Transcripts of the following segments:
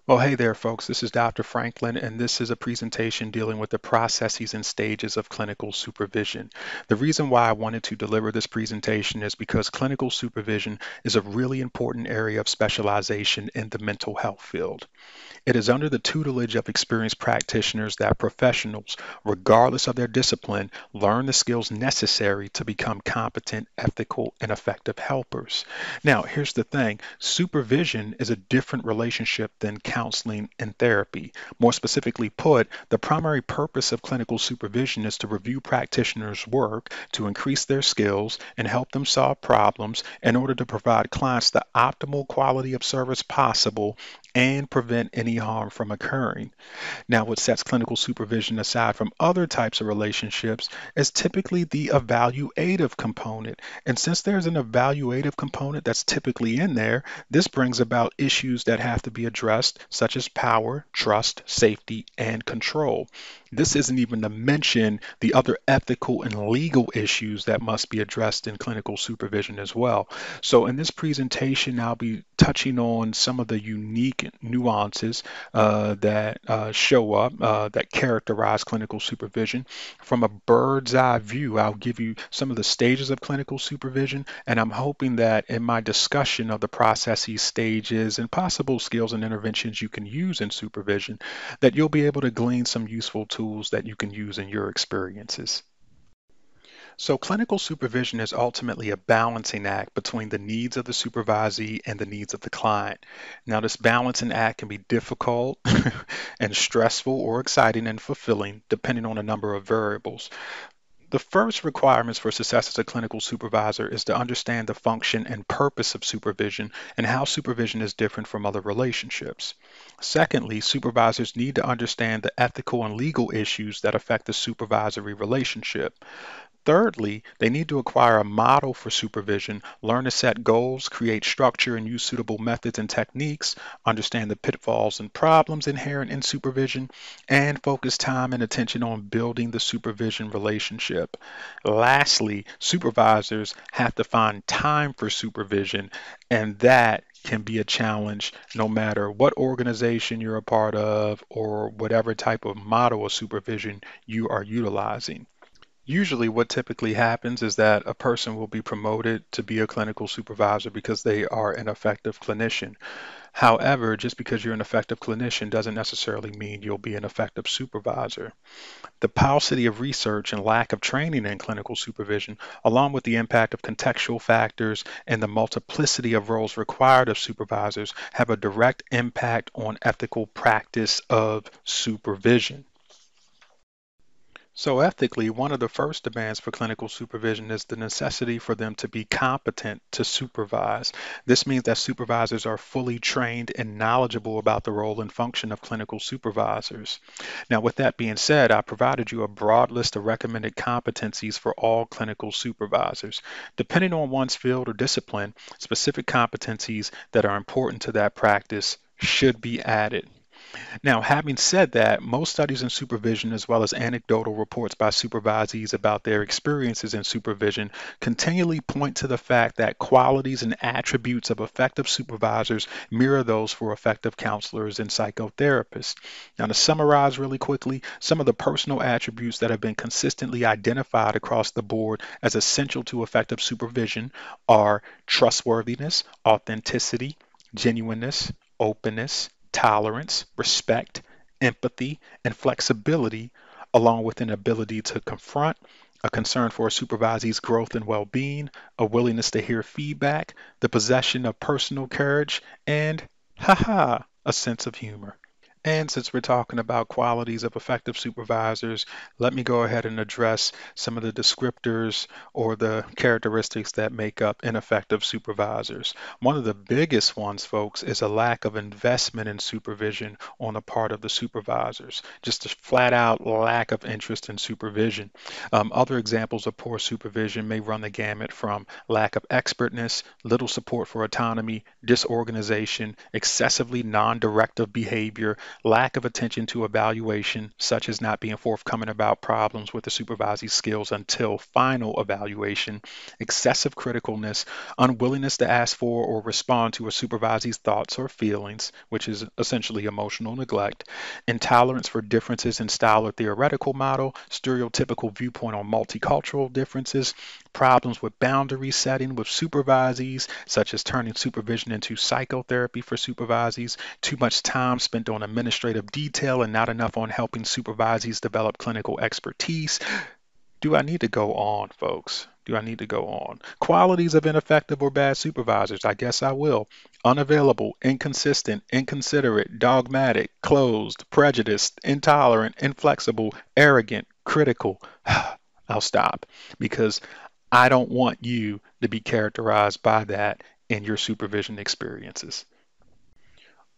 Well, hey there, folks. This is Dr. Franklin, and this is a presentation dealing with the processes and stages of clinical supervision. The reason why I wanted to deliver this presentation is because clinical supervision is a really important area of specialization in the mental health field. It is under the tutelage of experienced practitioners that professionals, regardless of their discipline, learn the skills necessary to become competent, ethical, and effective helpers. Now, here's the thing: supervision is a different relationship than counseling and therapy. More specifically put, the primary purpose of clinical supervision is to review practitioners' work to increase their skills and help them solve problems in order to provide clients the optimal quality of service possible and prevent any harm from occurring. Now, what sets clinical supervision aside from other types of relationships is typically the evaluative component. And since there's an evaluative component that's typically in there, this brings about issues that have to be addressed, such as power, trust, safety, and control. This isn't even to mention the other ethical and legal issues that must be addressed in clinical supervision as well. So, in this presentation, I'll be touching on some of the unique nuances that show up that characterize clinical supervision. From a bird's eye view, I'll give you some of the stages of clinical supervision, and I'm hoping that in my discussion of the processes, stages, and possible skills and interventions you can use in supervision, that you'll be able to glean some useful tools that you can use in your experiences. So, clinical supervision is ultimately a balancing act between the needs of the supervisee and the needs of the client. Now, this balancing act can be difficult and stressful or exciting and fulfilling, depending on a number of variables. The first requirements for success as a clinical supervisor is to understand the function and purpose of supervision and how supervision is different from other relationships. Secondly, supervisors need to understand the ethical and legal issues that affect the supervisory relationship. Thirdly, they need to acquire a model for supervision, learn to set goals, create structure, and use suitable methods and techniques, understand the pitfalls and problems inherent in supervision, and focus time and attention on building the supervision relationship. Lastly, supervisors have to find time for supervision, and that can be a challenge no matter what organization you're a part of or whatever type of model of supervision you are utilizing. Usually, what typically happens is that a person will be promoted to be a clinical supervisor because they are an effective clinician. However, just because you're an effective clinician doesn't necessarily mean you'll be an effective supervisor. The paucity of research and lack of training in clinical supervision, along with the impact of contextual factors and the multiplicity of roles required of supervisors, have a direct impact on ethical practice of supervision. So, ethically, one of the first demands for clinical supervision is the necessity for them to be competent to supervise. This means that supervisors are fully trained and knowledgeable about the role and function of clinical supervisors. Now, with that being said, I provided you a broad list of recommended competencies for all clinical supervisors. Depending on one's field or discipline, specific competencies that are important to that practice should be added. Now, having said that, most studies in supervision, as well as anecdotal reports by supervisees about their experiences in supervision, continually point to the fact that qualities and attributes of effective supervisors mirror those for effective counselors and psychotherapists. Now, to summarize really quickly, some of the personal attributes that have been consistently identified across the board as essential to effective supervision are trustworthiness, authenticity, genuineness, openness, tolerance, respect, empathy, and flexibility, along with an ability to confront, a concern for a supervisee's growth and well being, a willingness to hear feedback, the possession of personal courage, and, haha, a sense of humor. And since we're talking about qualities of effective supervisors, let me go ahead and address some of the descriptors or the characteristics that make up ineffective supervisors. One of the biggest ones, folks, is a lack of investment in supervision on the part of the supervisors, just a flat out lack of interest in supervision. Other examples of poor supervision may run the gamut from lack of expertness, little support for autonomy, disorganization, excessively non directive behavior, lack of attention to evaluation, such as not being forthcoming about problems with the supervisee's skills until final evaluation, excessive criticalness, unwillingness to ask for or respond to a supervisee's thoughts or feelings, which is essentially emotional neglect, intolerance for differences in style or theoretical model, stereotypical viewpoint on multicultural differences, problems with boundary setting with supervisees, such as turning supervision into psychotherapy for supervisees, too much time spent on administrative detail and not enough on helping supervisees develop clinical expertise. Do I need to go on, folks? Do I need to go on? Qualities of ineffective or bad supervisors. I guess I will. Unavailable, inconsistent, inconsiderate, dogmatic, closed, prejudiced, intolerant, inflexible, arrogant, critical. I'll stop because I don't want you to be characterized by that in your supervision experiences.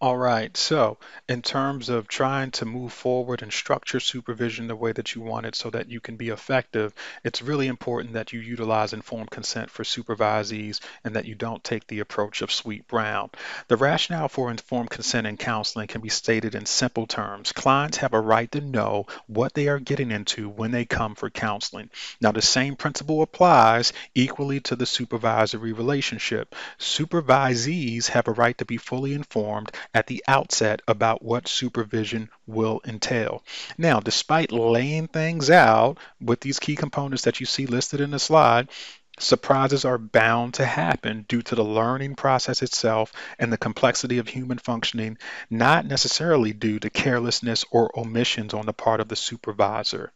All right, so in terms of trying to move forward and structure supervision the way that you want it so that you can be effective, it's really important that you utilize informed consent for supervisees and that you don't take the approach of Sweet Brown. The rationale for informed consent in counseling can be stated in simple terms. Clients have a right to know what they are getting into when they come for counseling. Now, the same principle applies equally to the supervisory relationship. Supervisees have a right to be fully informed at the outset about what supervision will entail. Now, despite laying things out with these key components that you see listed in the slide, surprises are bound to happen due to the learning process itself and the complexity of human functioning, not necessarily due to carelessness or omissions on the part of the supervisor.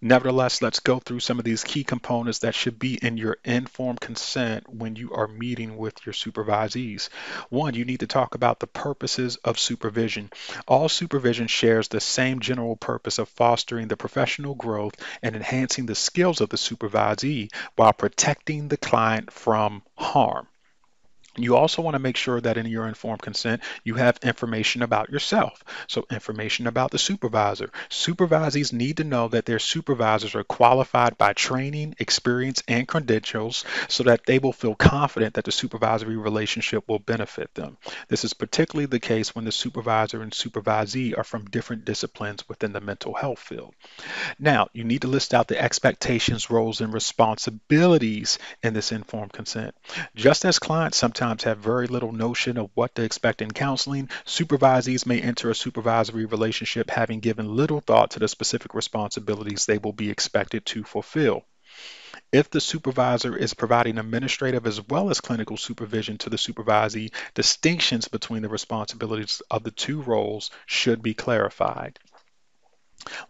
Nevertheless, let's go through some of these key components that should be in your informed consent when you are meeting with your supervisees. One, you need to talk about the purposes of supervision. All supervision shares the same general purpose of fostering the professional growth and enhancing the skills of the supervisee while protecting the client from harm. You also want to make sure that in your informed consent, you have information about yourself. So information about the supervisor. Supervisees need to know that their supervisors are qualified by training, experience, and credentials so that they will feel confident that the supervisory relationship will benefit them. This is particularly the case when the supervisor and supervisee are from different disciplines within the mental health field. Now, you need to list out the expectations, roles, and responsibilities in this informed consent. Just as clients sometimes have very little notion of what to expect in counseling, supervisees may enter a supervisory relationship having given little thought to the specific responsibilities they will be expected to fulfill. If the supervisor is providing administrative as well as clinical supervision to the supervisee, distinctions between the responsibilities of the two roles should be clarified.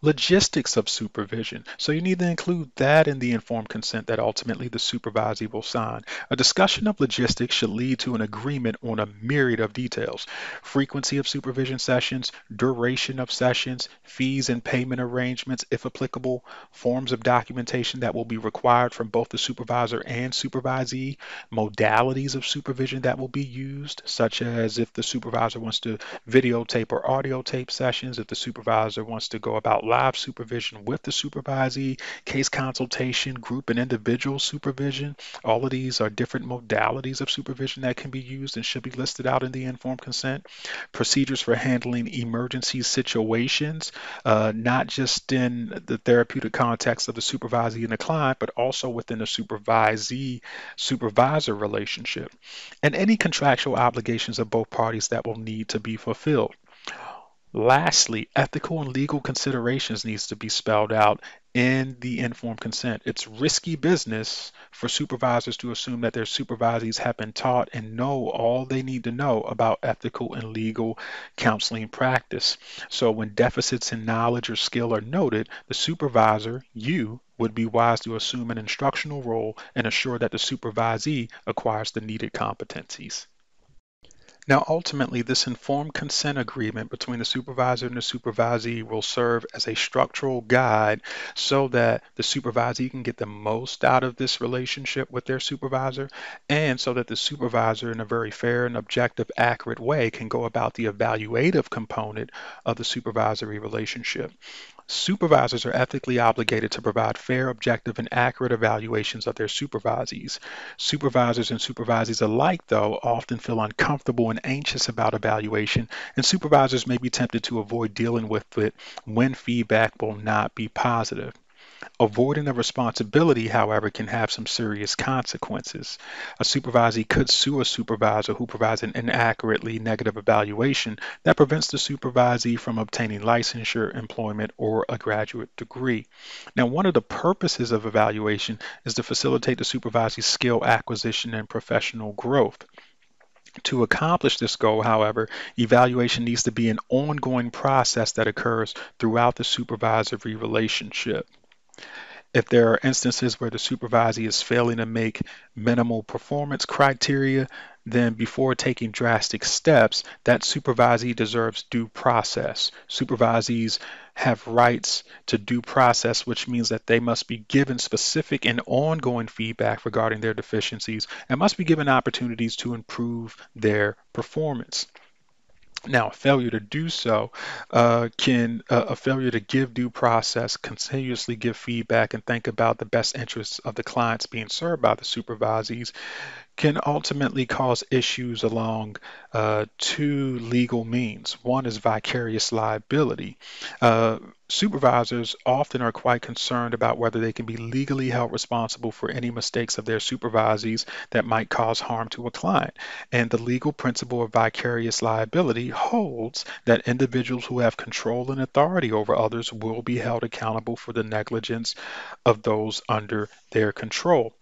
Logistics of supervision. So you need to include that in the informed consent that ultimately the supervisee will sign. A discussion of logistics should lead to an agreement on a myriad of details. Frequency of supervision sessions, duration of sessions, fees and payment arrangements, if applicable, forms of documentation that will be required from both the supervisor and supervisee, modalities of supervision that will be used, such as if the supervisor wants to videotape or audio tape sessions, if the supervisor wants to go about live supervision with the supervisee, case consultation, group and individual supervision. All of these are different modalities of supervision that can be used and should be listed out in the informed consent. Procedures for handling emergency situations, not just in the therapeutic context of the supervisee and the client, but also within the supervisee supervisor relationship, and any contractual obligations of both parties that will need to be fulfilled. Lastly, ethical and legal considerations needs to be spelled out in the informed consent. It's risky business for supervisors to assume that their supervisees have been taught and know all they need to know about ethical and legal counseling practice. So when deficits in knowledge or skill are noted, the supervisor, you, would be wise to assume an instructional role and assure that the supervisee acquires the needed competencies. Now, ultimately, this informed consent agreement between the supervisor and the supervisee will serve as a structural guide so that the supervisee can get the most out of this relationship with their supervisor, and so that the supervisor, in a very fair and objective, accurate way, can go about the evaluative component of the supervisory relationship. Supervisors are ethically obligated to provide fair, objective, and accurate evaluations of their supervisees. Supervisors and supervisees alike, though, often feel uncomfortable and anxious about evaluation, and supervisors may be tempted to avoid dealing with it when feedback will not be positive. Avoiding the responsibility, however, can have some serious consequences. A supervisee could sue a supervisor who provides an inaccurately negative evaluation that prevents the supervisee from obtaining licensure, employment, or a graduate degree. Now, one of the purposes of evaluation is to facilitate the supervisee's skill acquisition and professional growth. To accomplish this goal, however, evaluation needs to be an ongoing process that occurs throughout the supervisory relationship. If there are instances where the supervisee is failing to make minimal performance criteria, then before taking drastic steps, that supervisee deserves due process. Supervisees have rights to due process, which means that they must be given specific and ongoing feedback regarding their deficiencies and must be given opportunities to improve their performance. Now, a failure to do so can a failure to give due process, continuously give feedback, and think about the best interests of the clients being served by the supervisees can ultimately cause issues along two legal means. One is vicarious liability. Supervisors often are quite concerned about whether they can be legally held responsible for any mistakes of their supervisees that might cause harm to a client. And the legal principle of vicarious liability holds that individuals who have control and authority over others will be held accountable for the negligence of those under their control.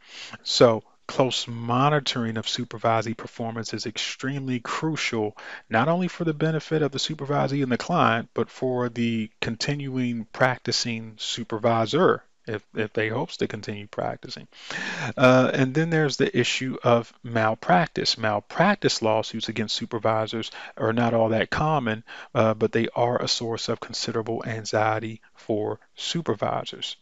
So, close monitoring of supervisee performance is extremely crucial, not only for the benefit of the supervisee and the client, but for the continuing practicing supervisor. If they hopes to continue practicing. And then there's the issue of malpractice. Malpractice lawsuits against supervisors are not all that common, but they are a source of considerable anxiety for supervisors.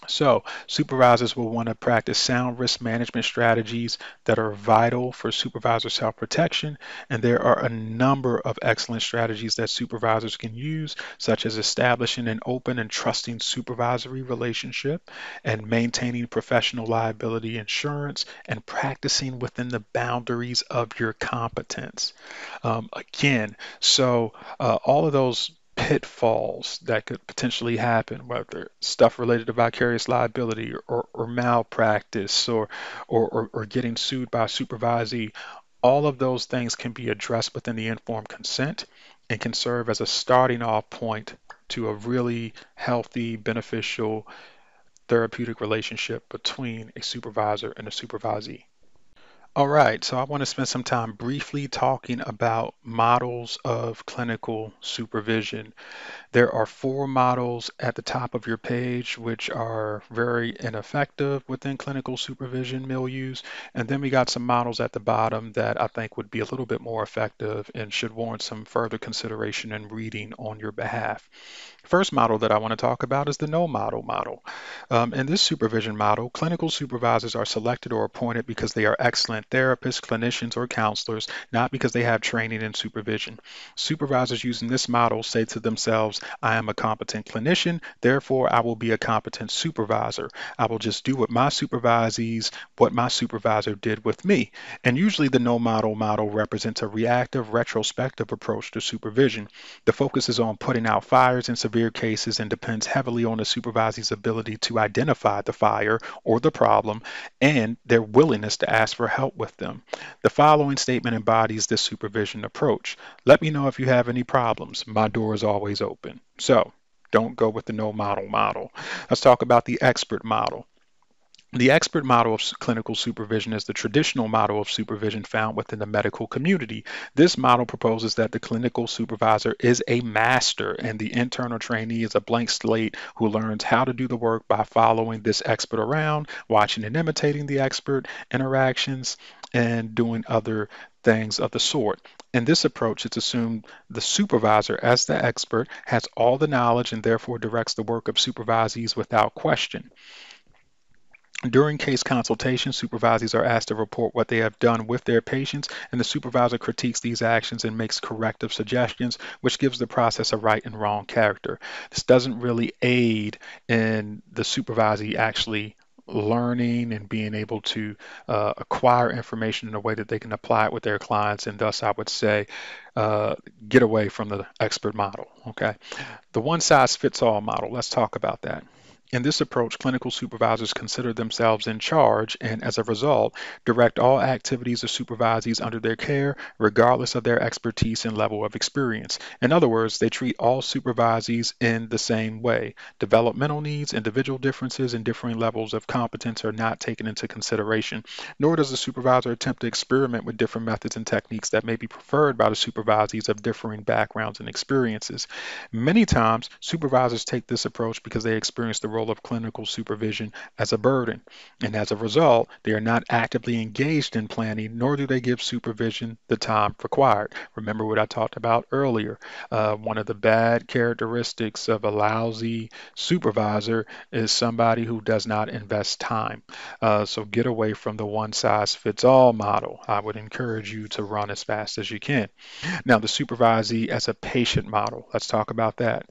So, supervisors will want to practice sound risk management strategies that are vital for supervisor self protection. And there are a number of excellent strategies that supervisors can use, such as establishing an open and trusting supervisory relationship and maintaining professional liability insurance and practicing within the boundaries of your competence. Again, so all of those pitfalls that could potentially happen, whether stuff related to vicarious liability or malpractice or getting sued by a supervisee, all of those things can be addressed within the informed consent and can serve as a starting off point to a really healthy, beneficial, therapeutic relationship between a supervisor and a supervisee. All right, so I want to spend some time briefly talking about models of clinical supervision. There are four models at the top of your page, which are very ineffective within clinical supervision milieus. And then we got some models at the bottom that I think would be a little bit more effective and should warrant some further consideration and reading on your behalf. First model that I want to talk about is the no model model. In this supervision model, clinical supervisors are selected or appointed because they are excellent therapists, clinicians, or counselors, not because they have training in supervision. Supervisors using this model say to themselves, I am a competent clinician, therefore I will be a competent supervisor. I will just do what my supervisor did with me. And usually the no model model represents a reactive, retrospective approach to supervision. The focus is on putting out fires in severe cases and depends heavily on the supervisor's ability to identify the fire or the problem and their willingness to ask for help with them. The following statement embodies this supervision approach. Let me know if you have any problems. My door is always open. So don't go with the no model model. Let's talk about the expert model. The expert model of clinical supervision is the traditional model of supervision found within the medical community. This model proposes that the clinical supervisor is a master and the internal trainee is a blank slate who learns how to do the work by following this expert around, watching and imitating the expert interactions, and doing other things of the sort. In this approach, it's assumed the supervisor, as the expert, has all the knowledge and therefore directs the work of supervisees without question. During case consultation, supervisors are asked to report what they have done with their patients, and the supervisor critiques these actions and makes corrective suggestions, which gives the process a right and wrong character. This doesn't really aid in the supervisee actually learning and being able to acquire information in a way that they can apply it with their clients, and thus I would say uh, get away from the expert model. Okay, the one size fits all model, let's talk about that. In this approach, clinical supervisors consider themselves in charge and, as a result, direct all activities of supervisees under their care, regardless of their expertise and level of experience. In other words, they treat all supervisees in the same way. Developmental needs, individual differences, and differing levels of competence are not taken into consideration, nor does the supervisor attempt to experiment with different methods and techniques that may be preferred by the supervisees of differing backgrounds and experiences. Many times, supervisors take this approach because they experience the role of clinical supervision as a burden, and as a result, they are not actively engaged in planning, nor do they give supervision the time required. Remember what I talked about earlier. One of the bad characteristics of a lousy supervisor is somebody who does not invest time. So get away from the one size fits all model. I would encourage you to run as fast as you can. Now, the supervisee as a patient model. Let's talk about that.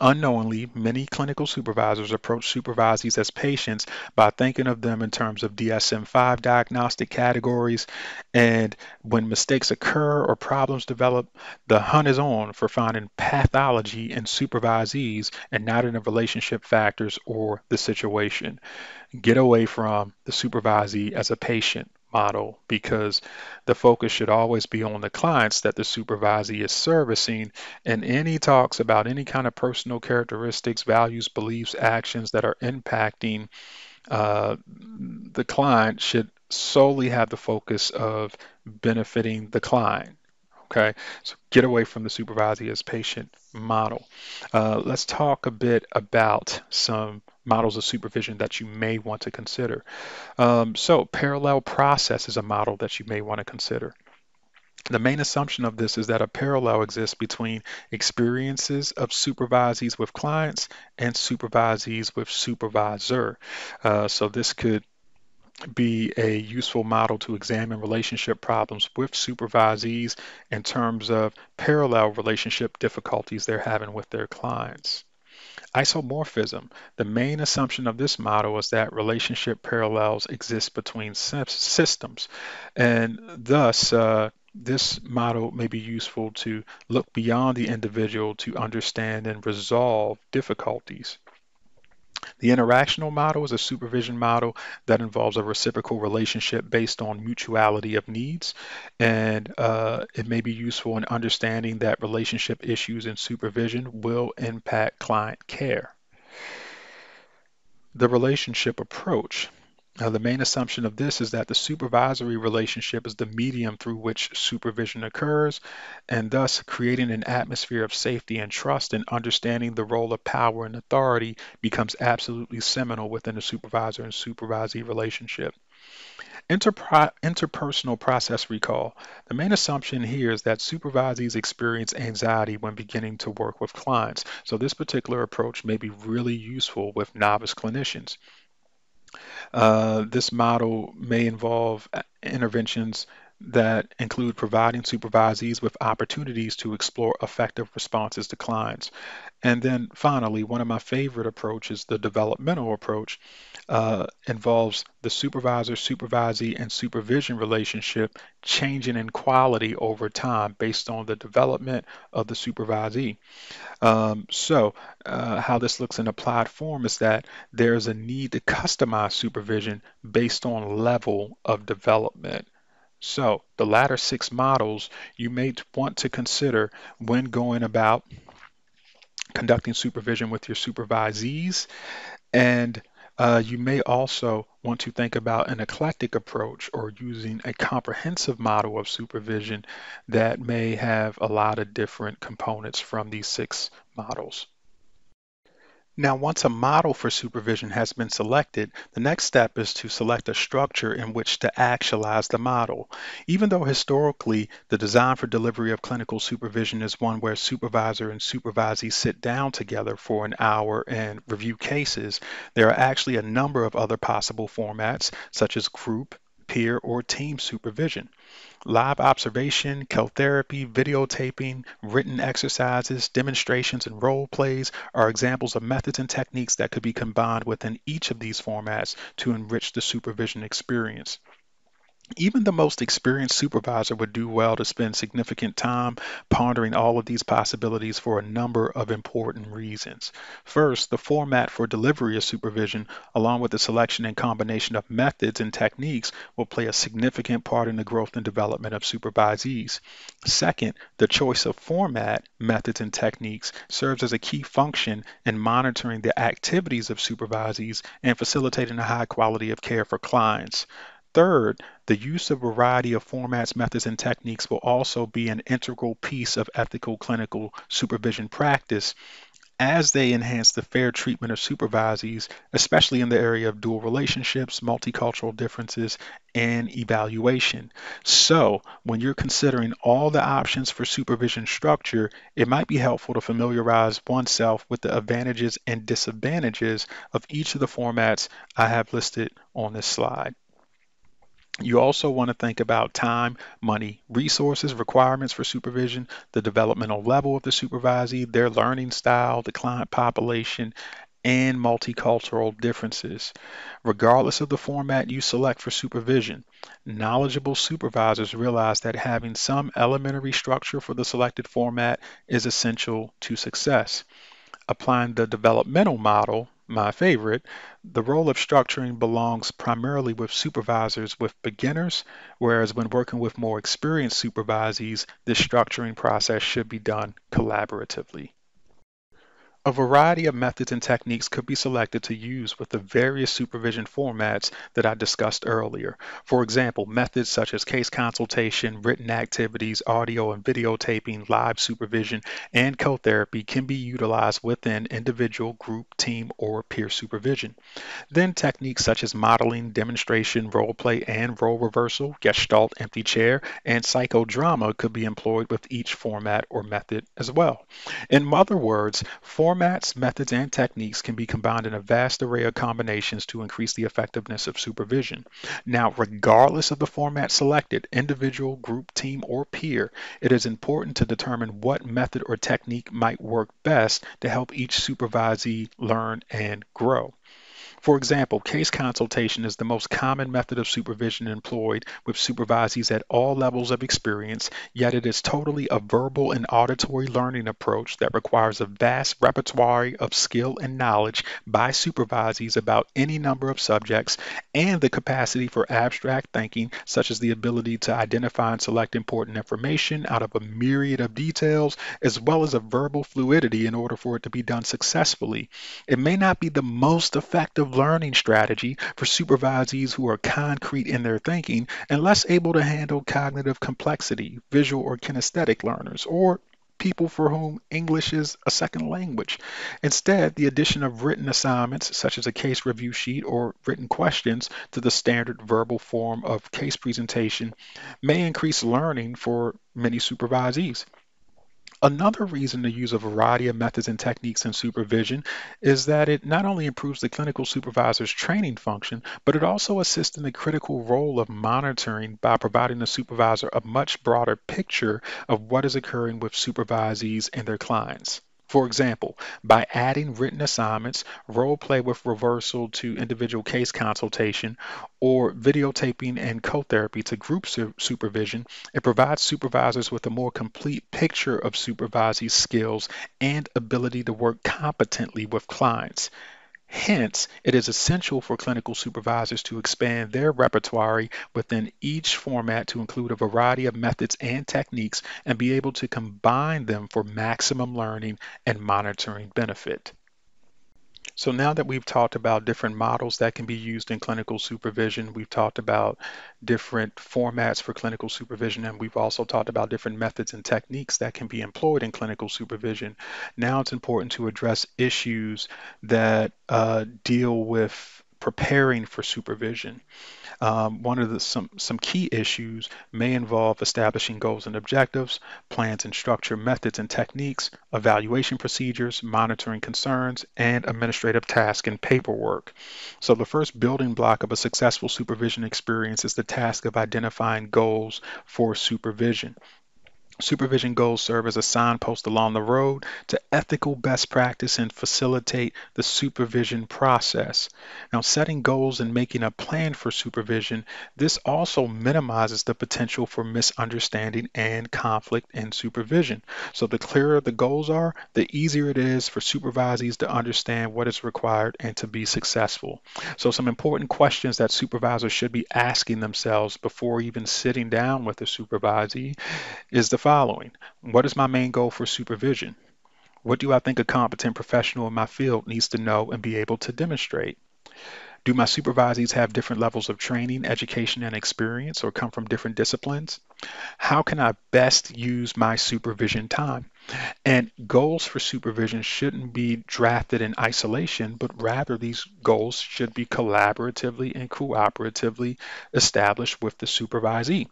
Unknowingly, many clinical supervisors approach supervisees as patients by thinking of them in terms of DSM-5 diagnostic categories. And when mistakes occur or problems develop, the hunt is on for finding pathology in supervisees and not in the relationship factors or the situation. Get away from the supervisee as a patient model because the focus should always be on the clients that the supervisee is servicing, and any talks about any kind of personal characteristics, values, beliefs, actions that are impacting the client should solely have the focus of benefiting the client. Okay, so get away from the supervisee as patient model. Let's talk a bit about some models of supervision that you may want to consider. So parallel process is a model that you may want to consider. The main assumption of this is that a parallel exists between experiences of supervisees with clients and supervisees with supervisor. So this could be a useful model to examine relationship problems with supervisees in terms of parallel relationship difficulties they're having with their clients. Isomorphism. The main assumption of this model is that relationship parallels exist between systems, and thus this model may be useful to look beyond the individual to understand and resolve difficulties. The interactional model is a supervision model that involves a reciprocal relationship based on mutuality of needs, and it may be useful in understanding that relationship issues in supervision will impact client care. The relationship approach. Now, the main assumption of this is that the supervisory relationship is the medium through which supervision occurs, and thus creating an atmosphere of safety and trust and understanding the role of power and authority becomes absolutely seminal within the supervisor and supervisee relationship. Interpersonal process recall. The main assumption here is that supervisees experience anxiety when beginning to work with clients. So this particular approach may be really useful with novice clinicians. This model may involve interventions that include providing supervisees with opportunities to explore effective responses to clients. And then finally, one of my favorite approaches, the developmental approach, involves the supervisor, supervisee, and supervision relationship changing in quality over time based on the development of the supervisee. How this looks in applied form is that there's a need to customize supervision based on level of development. So, the latter six models you may want to consider when going about conducting supervision with your supervisees, and you may also want to think about an eclectic approach or using a comprehensive model of supervision that may have a lot of different components from these six models. Now, once a model for supervision has been selected, the next step is to select a structure in which to actualize the model. Even though historically the design for delivery of clinical supervision is one where supervisor and supervisee sit down together for an hour and review cases, there are actually a number of other possible formats, such as group, peer, or team supervision. Live observation, co-therapy, videotaping, written exercises, demonstrations, and role plays are examples of methods and techniques that could be combined within each of these formats to enrich the supervision experience. Even the most experienced supervisor would do well to spend significant time pondering all of these possibilities for a number of important reasons. First, the format for delivery of supervision, along with the selection and combination of methods and techniques, will play a significant part in the growth and development of supervisees. Second, the choice of format, methods, and techniques serves as a key function in monitoring the activities of supervisees and facilitating a high quality of care for clients. Third, the use of a variety of formats, methods, and techniques will also be an integral piece of ethical clinical supervision practice as they enhance the fair treatment of supervisees, especially in the area of dual relationships, multicultural differences, and evaluation. So, when you're considering all the options for supervision structure, it might be helpful to familiarize oneself with the advantages and disadvantages of each of the formats I have listed on this slide. You also want to think about time, money, resources, requirements for supervision, the developmental level of the supervisee, their learning style, the client population, and multicultural differences. Regardless of the format you select for supervision, knowledgeable supervisors realize that having some elementary structure for the selected format is essential to success. Applying the developmental model, my favorite, the role of structuring belongs primarily with supervisors with beginners, whereas when working with more experienced supervisees, this structuring process should be done collaboratively. A variety of methods and techniques could be selected to use with the various supervision formats that I discussed earlier. For example, methods such as case consultation, written activities, audio and videotaping, live supervision, and co-therapy can be utilized within individual, group, team, or peer supervision. Then techniques such as modeling, demonstration, role play, and role reversal, gestalt, empty chair, and psychodrama could be employed with each format or method as well. In other words, formats, methods, and techniques can be combined in a vast array of combinations to increase the effectiveness of supervision. Now, regardless of the format selected, individual, group, team, or peer, it is important to determine what method or technique might work best to help each supervisee learn and grow. For example, case consultation is the most common method of supervision employed with supervisees at all levels of experience, yet it is totally a verbal and auditory learning approach that requires a vast repertoire of skill and knowledge by supervisees about any number of subjects and the capacity for abstract thinking, such as the ability to identify and select important information out of a myriad of details, as well as a verbal fluidity in order for it to be done successfully. It may not be the most effective learning strategy for supervisees who are concrete in their thinking and less able to handle cognitive complexity, visual or kinesthetic learners, or people for whom English is a second language. Instead, the addition of written assignments, such as a case review sheet or written questions, to the standard verbal form of case presentation may increase learning for many supervisees. Another reason to use a variety of methods and techniques in supervision is that it not only improves the clinical supervisor's training function, but it also assists in the critical role of monitoring by providing the supervisor a much broader picture of what is occurring with supervisees and their clients. For example, by adding written assignments, role play with reversal to individual case consultation, or videotaping and co-therapy to group supervision, it provides supervisors with a more complete picture of supervisee skills and ability to work competently with clients. Hence, it is essential for clinical supervisors to expand their repertoire within each format to include a variety of methods and techniques and be able to combine them for maximum learning and monitoring benefit. So now that we've talked about different models that can be used in clinical supervision, we've talked about different formats for clinical supervision, and we've also talked about different methods and techniques that can be employed in clinical supervision. Now it's important to address issues that deal with preparing for supervision. One of the some key issues may involve establishing goals and objectives, plans and structure, methods and techniques, evaluation procedures, monitoring concerns, and administrative tasks and paperwork. So the first building block of a successful supervision experience is the task of identifying goals for supervision. Supervision goals serve as a signpost along the road to ethical best practice and facilitate the supervision process. Now, setting goals and making a plan for supervision, this also minimizes the potential for misunderstanding and conflict in supervision. So, the clearer the goals are, the easier it is for supervisees to understand what is required and to be successful. So, some important questions that supervisors should be asking themselves before even sitting down with a supervisee is the following. What is my main goal for supervision? What do I think a competent professional in my field needs to know and be able to demonstrate? Do my supervisees have different levels of training, education, and experience or come from different disciplines? How can I best use my supervision time? And goals for supervision shouldn't be drafted in isolation, but rather these goals should be collaboratively and cooperatively established with the supervisee.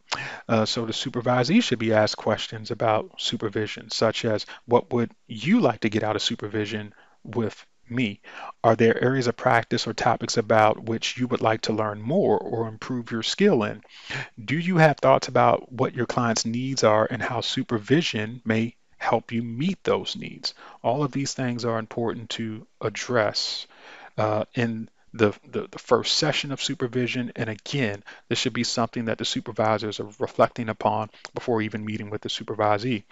So the supervisee should be asked questions about supervision, such as what would you like to get out of supervision with me? Are there areas of practice or topics about which you would like to learn more or improve your skill in? Do you have thoughts about what your client's needs are and how supervision may help you meet those needs? All of these things are important to address in the first session of supervision. And again, this should be something that the supervisors are reflecting upon before even meeting with the supervisee.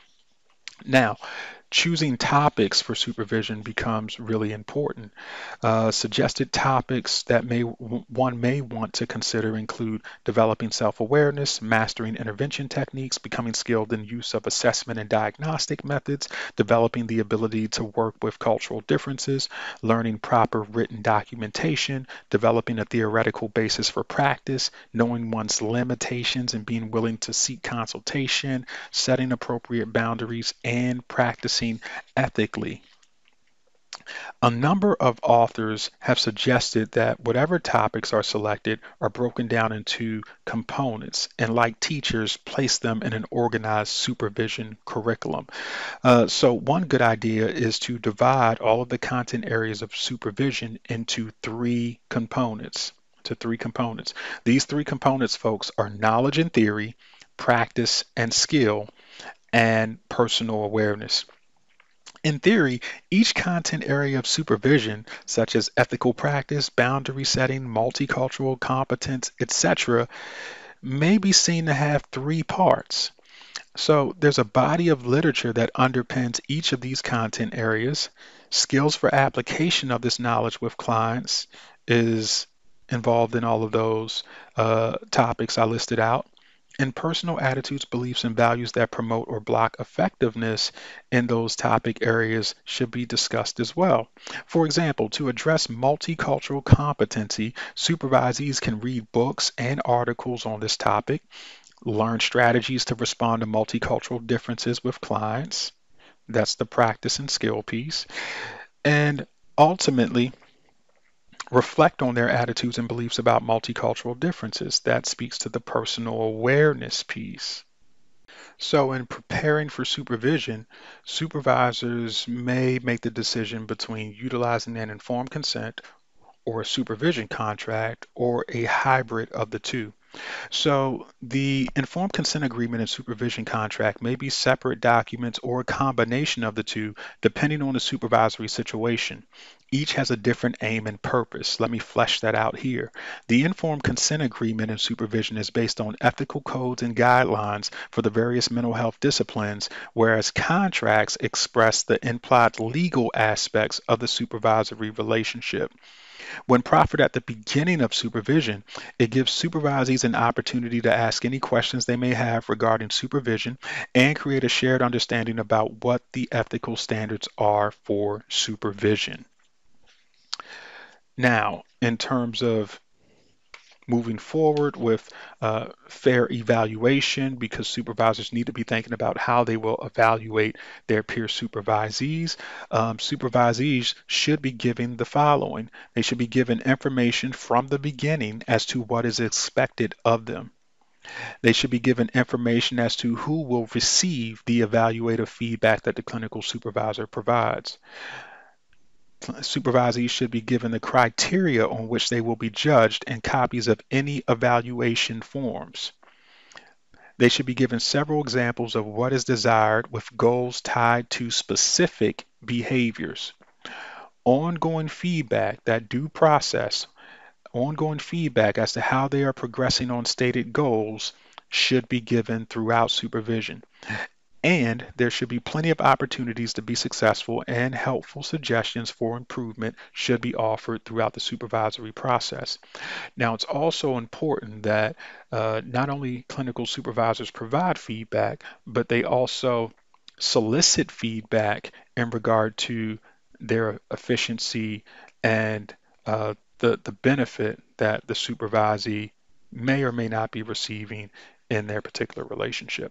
Now, choosing topics for supervision becomes really important. Suggested topics that one may want to consider include developing self-awareness, mastering intervention techniques, becoming skilled in use of assessment and diagnostic methods, developing the ability to work with cultural differences, learning proper written documentation, developing a theoretical basis for practice, knowing one's limitations and being willing to seek consultation, setting appropriate boundaries, and practicing ethically. A number of authors have suggested that whatever topics are selected are broken down into components and, like teachers, place them in an organized supervision curriculum. So, one good idea is to divide all of the content areas of supervision into three components. These three components, folks, are knowledge and theory, practice and skill, and personal awareness. In theory, each content area of supervision, such as ethical practice, boundary setting, multicultural competence, etc., may be seen to have three parts. So there's a body of literature that underpins each of these content areas. Skills for application of this knowledge with clients is involved in all of those topics I listed out. And personal attitudes, beliefs, and values that promote or block effectiveness in those topic areas should be discussed as well. For example, to address multicultural competency, supervisees can read books and articles on this topic, learn strategies to respond to multicultural differences with clients. That's the practice and skill piece. And ultimately, reflect on their attitudes and beliefs about multicultural differences. That speaks to the personal awareness piece. So, in preparing for supervision, supervisors may make the decision between utilizing an informed consent or a supervision contract or a hybrid of the two. So the informed consent agreement and supervision contract may be separate documents or a combination of the two, depending on the supervisory situation. Each has a different aim and purpose. Let me flesh that out here. The informed consent agreement and supervision is based on ethical codes and guidelines for the various mental health disciplines, whereas contracts express the implied legal aspects of the supervisory relationship. When proffered at the beginning of supervision, it gives supervisees an opportunity to ask any questions they may have regarding supervision and create a shared understanding about what the ethical standards are for supervision. Now, in terms of moving forward with fair evaluation, because supervisors need to be thinking about how they will evaluate their peer supervisees. Supervisees should be given the following. They should be given information from the beginning as to what is expected of them. They should be given information as to who will receive the evaluative feedback that the clinical supervisor provides. Supervisees should be given the criteria on which they will be judged and copies of any evaluation forms. They should be given several examples of what is desired with goals tied to specific behaviors. Ongoing feedback, that due process, ongoing feedback as to how they are progressing on stated goals should be given throughout supervision. And there should be plenty of opportunities to be successful, and helpful suggestions for improvement should be offered throughout the supervisory process. Now, it's also important that not only clinical supervisors provide feedback, but they also solicit feedback in regard to their efficiency and the benefit that the supervisee may or may not be receiving in their particular relationship.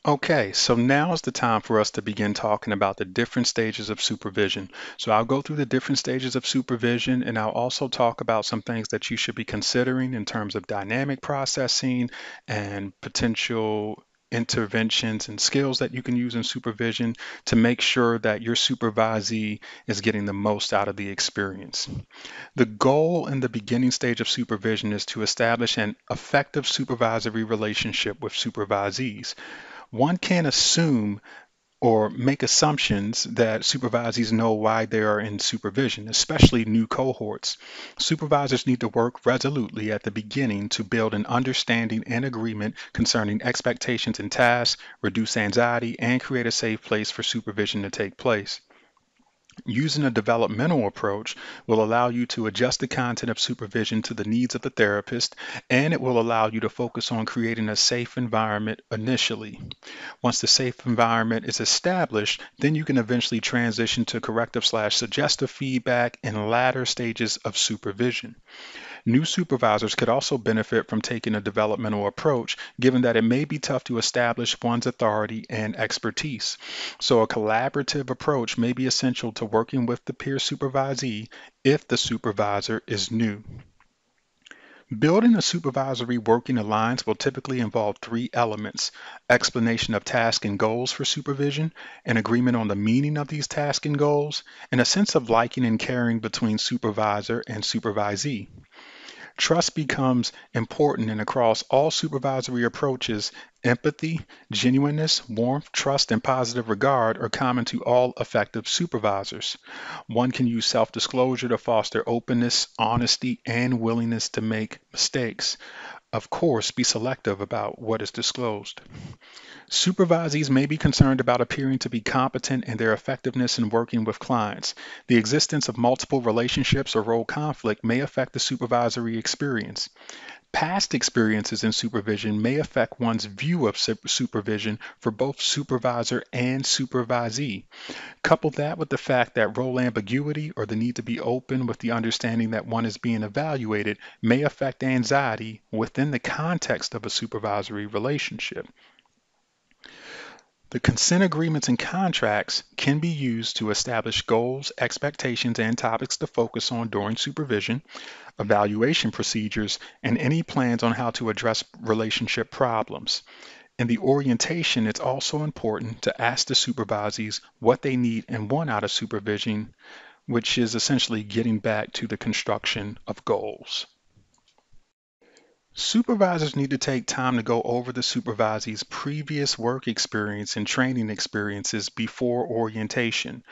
Okay, so now is the time for us to begin talking about the different stages of supervision. So I'll go through the different stages of supervision, and I'll also talk about some things that you should be considering in terms of dynamic processing and potential interventions and skills that you can use in supervision to make sure that your supervisee is getting the most out of the experience. The goal in the beginning stage of supervision is to establish an effective supervisory relationship with supervisees. One can't assume or make assumptions that supervisees know why they are in supervision, especially new cohorts. Supervisors need to work resolutely at the beginning to build an understanding and agreement concerning expectations and tasks, reduce anxiety, and create a safe place for supervision to take place. Using a developmental approach will allow you to adjust the content of supervision to the needs of the therapist, and it will allow you to focus on creating a safe environment initially. Once the safe environment is established, then you can eventually transition to corrective/suggestive feedback in latter stages of supervision. New supervisors could also benefit from taking a developmental approach, given that it may be tough to establish one's authority and expertise. So, a collaborative approach may be essential to working with the peer supervisee if the supervisor is new. Building a supervisory working alliance will typically involve three elements: explanation of tasks and goals for supervision, an agreement on the meaning of these tasks and goals, and a sense of liking and caring between supervisor and supervisee. Trust becomes important, and across all supervisory approaches, empathy, genuineness, warmth, trust, and positive regard are common to all effective supervisors. One can use self-disclosure to foster openness, honesty, and willingness to make mistakes. Of course, be selective about what is disclosed. Supervisees may be concerned about appearing to be competent in their effectiveness in working with clients. The existence of multiple relationships or role conflict may affect the supervisory experience. Past experiences in supervision may affect one's view of supervision for both supervisor and supervisee. Couple that with the fact that role ambiguity or the need to be open with the understanding that one is being evaluated may affect anxiety within the context of a supervisory relationship. The consent agreements and contracts can be used to establish goals, expectations, and topics to focus on during supervision, evaluation procedures, and any plans on how to address relationship problems. In the orientation, it's also important to ask the supervisees what they need and want out of supervision, which is essentially getting back to the construction of goals. Supervisors need to take time to go over the supervisee's previous work experience and training experiences before orientation.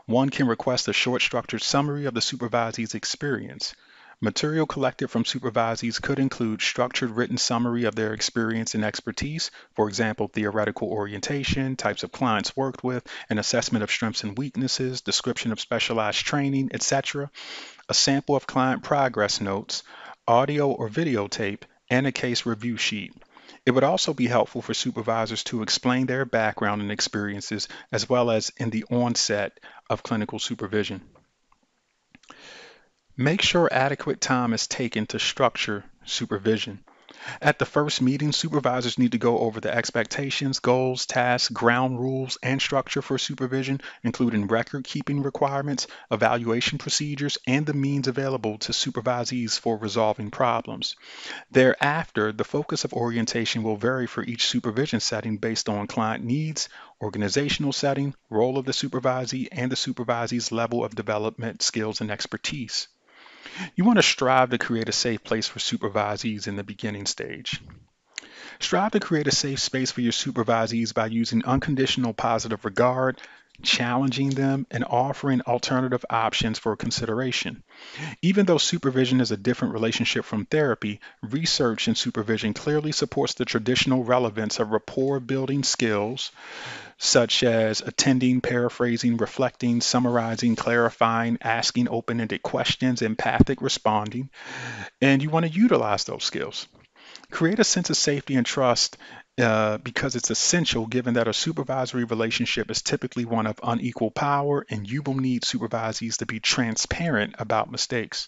One can request a short structured summary of the supervisee's experience. Material collected from supervisees could include structured written summary of their experience and expertise, for example, theoretical orientation, types of clients worked with, an assessment of strengths and weaknesses, description of specialized training, etc., a sample of client progress notes, audio or videotape, and a case review sheet. It would also be helpful for supervisors to explain their background and experiences as well as in the onset of clinical supervision. Make sure adequate time is taken to structure supervision. At the first meeting, supervisors need to go over the expectations, goals, tasks, ground rules, and structure for supervision, including record keeping requirements, evaluation procedures, and the means available to supervisees for resolving problems. Thereafter, the focus of orientation will vary for each supervision setting based on client needs, organizational setting, role of the supervisee, and the supervisee's level of development, skills, and expertise. You want to strive to create a safe place for supervisees in the beginning stage. Strive to create a safe space for your supervisees by using unconditional positive regard, challenging them, and offering alternative options for consideration. Even though supervision is a different relationship from therapy, research in supervision clearly supports the traditional relevance of rapport building skills such as attending, paraphrasing, reflecting, summarizing, clarifying, asking open ended questions, empathic responding, and you want to utilize those skills. Create a sense of safety and trust because it's essential given that a supervisory relationship is typically one of unequal power and you will need supervisees to be transparent about mistakes.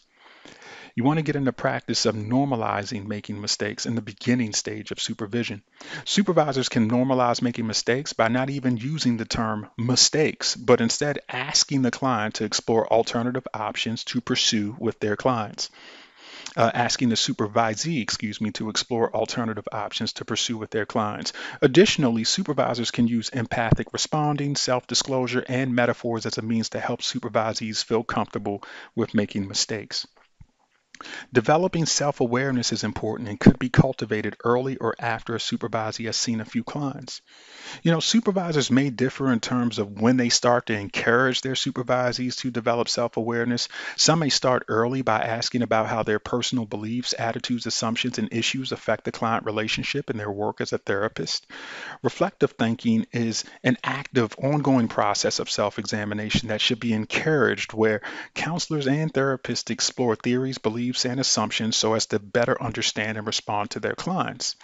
You want to get in the practice of normalizing making mistakes in the beginning stage of supervision. Supervisors can normalize making mistakes by not even using the term mistakes, but instead asking the client to explore alternative options to pursue with their clients. Asking the supervisee, to explore alternative options to pursue with their clients. Additionally, supervisors can use empathic responding, self-disclosure, and metaphors as a means to help supervisees feel comfortable with making mistakes. Developing self-awareness is important and could be cultivated early or after a supervisee has seen a few clients. Supervisors may differ in terms of when they start to encourage their supervisees to develop self awareness. Some may start early by asking about how their personal beliefs, attitudes, assumptions, and issues affect the client relationship and their work as a therapist. Reflective thinking is an active, ongoing process of self examination that should be encouraged, where counselors and therapists explore theories, beliefs, and assumptions so as to better understand and respond to their clients.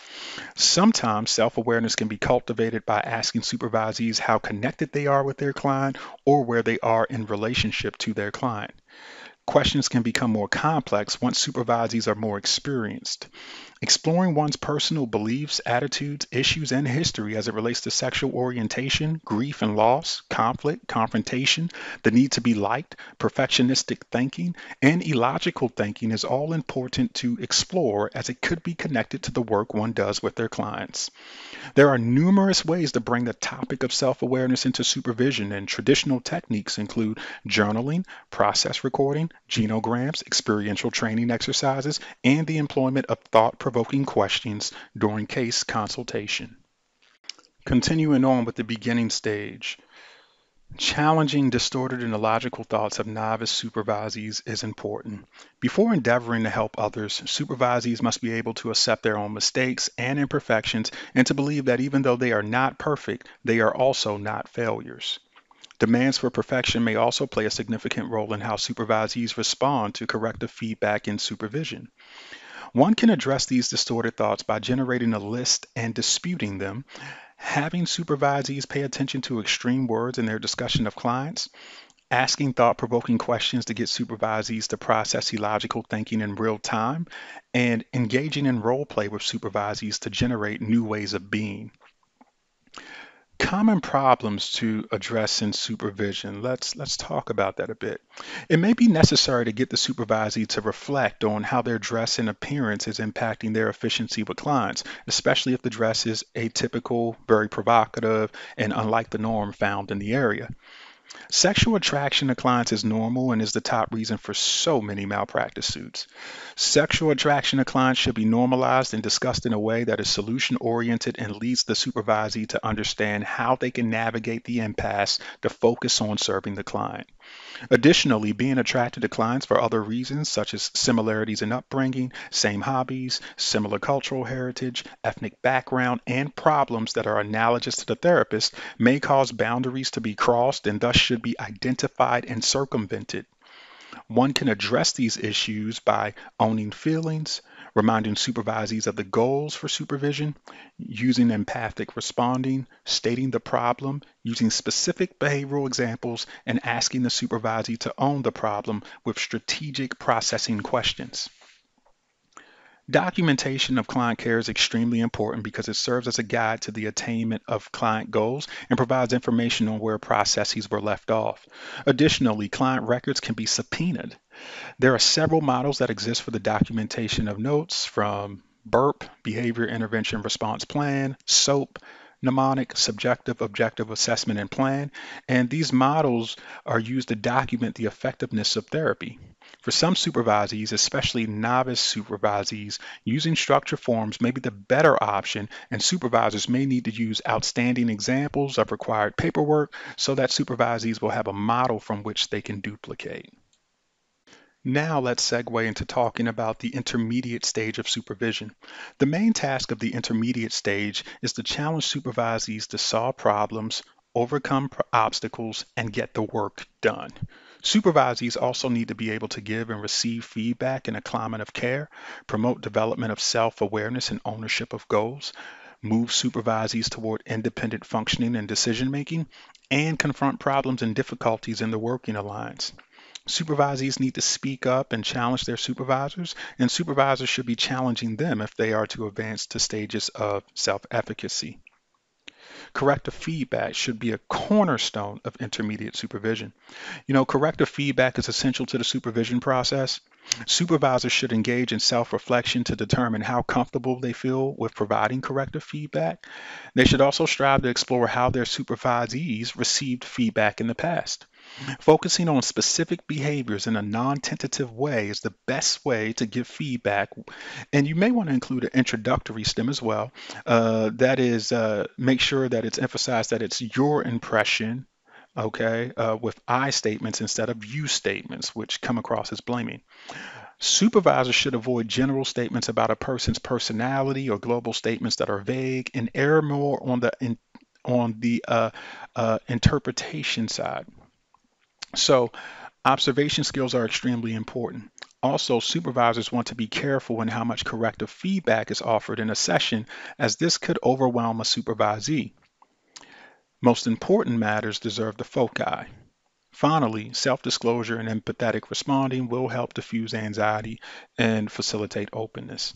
Sometimes self awareness can be cultivated by asking supervisees how connected they are with their client or where they are in relationship to their client. Questions can become more complex once supervisees are more experienced. Exploring one's personal beliefs, attitudes, issues, and history as it relates to sexual orientation, grief and loss, conflict, confrontation, the need to be liked, perfectionistic thinking, and illogical thinking is all important to explore as it could be connected to the work one does with their clients. There are numerous ways to bring the topic of self awareness into supervision, and traditional techniques include journaling, process recording, genograms, experiential training exercises, and the employment of thought provoking questions during case consultation. Continuing on with the beginning stage, challenging distorted and illogical thoughts of novice supervisees is important. Before endeavoring to help others, supervisees must be able to accept their own mistakes and imperfections and to believe that even though they are not perfect, they are also not failures. Demands for perfection may also play a significant role in how supervisees respond to corrective feedback in supervision. One can address these distorted thoughts by generating a list and disputing them, having supervisees pay attention to extreme words in their discussion of clients, asking thought provoking questions to get supervisees to process illogical thinking in real time, and engaging in role play with supervisees to generate new ways of being. Common problems to address in supervision. Let's talk about that a bit. It may be necessary to get the supervisee to reflect on how their dress and appearance is impacting their efficiency with clients, especially if the dress is atypical, very provocative, and unlike the norm found in the area. Sexual attraction to clients is normal and is the top reason for so many malpractice suits. Sexual attraction to clients should be normalized and discussed in a way that is solution oriented and leads the supervisee to understand how they can navigate the impasse to focus on serving the client. Additionally, being attracted to clients for other reasons, such as similarities in upbringing, same hobbies, similar cultural heritage, ethnic background, and problems that are analogous to the therapist, may cause boundaries to be crossed and thus should be identified and circumvented. One can address these issues by owning feelings, reminding supervisees of the goals for supervision, using empathic responding, stating the problem, using specific behavioral examples, and asking the supervisee to own the problem with strategic processing questions. Documentation of client care is extremely important because it serves as a guide to the attainment of client goals and provides information on where processes were left off. Additionally, client records can be subpoenaed. There are several models that exist for the documentation of notes, from BURP, Behavior Intervention Response Plan, SOAP, Mnemonic, Subjective Objective Assessment and Plan, and these models are used to document the effectiveness of therapy. For some supervisees, especially novice supervisees, using structured forms may be the better option, and supervisors may need to use outstanding examples of required paperwork so that supervisees will have a model from which they can duplicate. Now let's segue into talking about the intermediate stage of supervision. The main task of the intermediate stage is to challenge supervisees to solve problems, overcome obstacles, and get the work done. Supervisees also need to be able to give and receive feedback in a climate of care, promote development of self-awareness and ownership of goals, move supervisees toward independent functioning and decision making, and confront problems and difficulties in the working alliance. Supervisees need to speak up and challenge their supervisors, and supervisors should be challenging them if they are to advance to stages of self-efficacy. Corrective feedback should be a cornerstone of intermediate supervision. Corrective feedback is essential to the supervision process. Supervisors should engage in self-reflection to determine how comfortable they feel with providing corrective feedback. They should also strive to explore how their supervisees received feedback in the past. Focusing on specific behaviors in a non-tentative way is the best way to give feedback, and you may want to include an introductory stem as well. That is, make sure that it's emphasized that it's your impression, okay, with I statements instead of you statements, which come across as blaming. Supervisors should avoid general statements about a person's personality or global statements that are vague and err more on the interpretation side. So observation skills are extremely important. Also, supervisors want to be careful in how much corrective feedback is offered in a session, as this could overwhelm a supervisee. Most important matters deserve the foci. Finally, self-disclosure and empathetic responding will help diffuse anxiety and facilitate openness.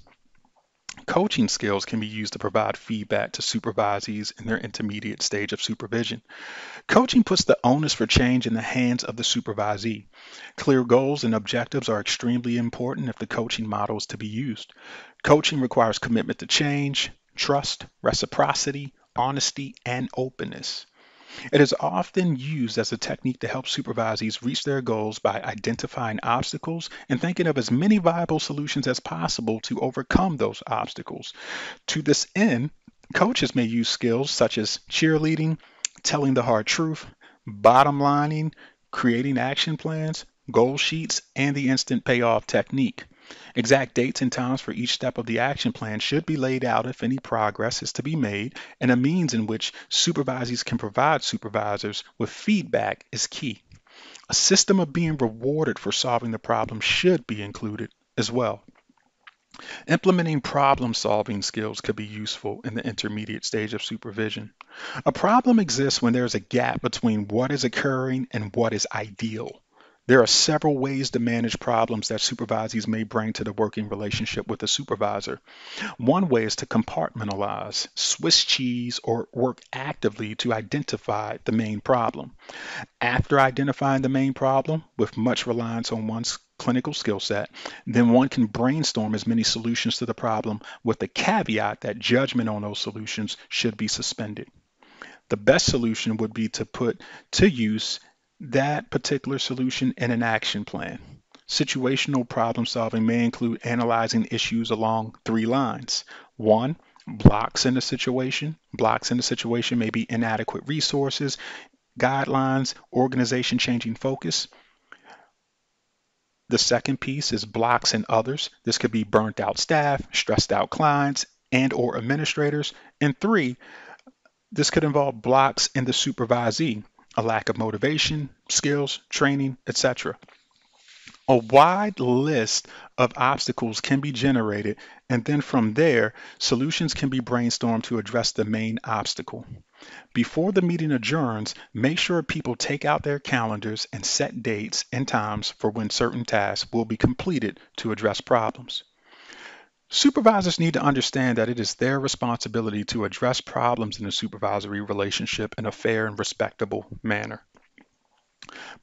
Coaching skills can be used to provide feedback to supervisees in their intermediate stage of supervision. Coaching puts the onus for change in the hands of the supervisee. Clear goals and objectives are extremely important if the coaching model is to be used. Coaching requires commitment to change, trust, reciprocity, honesty, and openness. It is often used as a technique to help supervisees reach their goals by identifying obstacles and thinking of as many viable solutions as possible to overcome those obstacles. To this end, coaches may use skills such as cheerleading, telling the hard truth, bottom lining, creating action plans, goal sheets, and the instant payoff technique. Exact dates and times for each step of the action plan should be laid out if any progress is to be made, and a means in which supervisees can provide supervisors with feedback is key. A system of being rewarded for solving the problem should be included as well. Implementing problem-solving skills could be useful in the intermediate stage of supervision. A problem exists when there is a gap between what is occurring and what is ideal. There are several ways to manage problems that supervisees may bring to the working relationship with a supervisor. One way is to compartmentalize, Swiss cheese, or work actively to identify the main problem. After identifying the main problem, with much reliance on one's clinical skill set, then one can brainstorm as many solutions to the problem with the caveat that judgment on those solutions should be suspended. The best solution would be to put to use that particular solution in an action plan. Situational problem solving may include analyzing issues along 3 lines. 1, blocks in the situation. Blocks in the situation may be inadequate resources, guidelines, organization changing focus. The second piece is blocks in others. This could be burnt out staff, stressed out clients, and or administrators. And 3, this could involve blocks in the supervisee, a lack of motivation, skills, training, etc. A wide list of obstacles can be generated, and then from there, solutions can be brainstormed to address the main obstacle. Before the meeting adjourns, make sure people take out their calendars and set dates and times for when certain tasks will be completed to address problems. Supervisors need to understand that it is their responsibility to address problems in the supervisory relationship in a fair and respectable manner.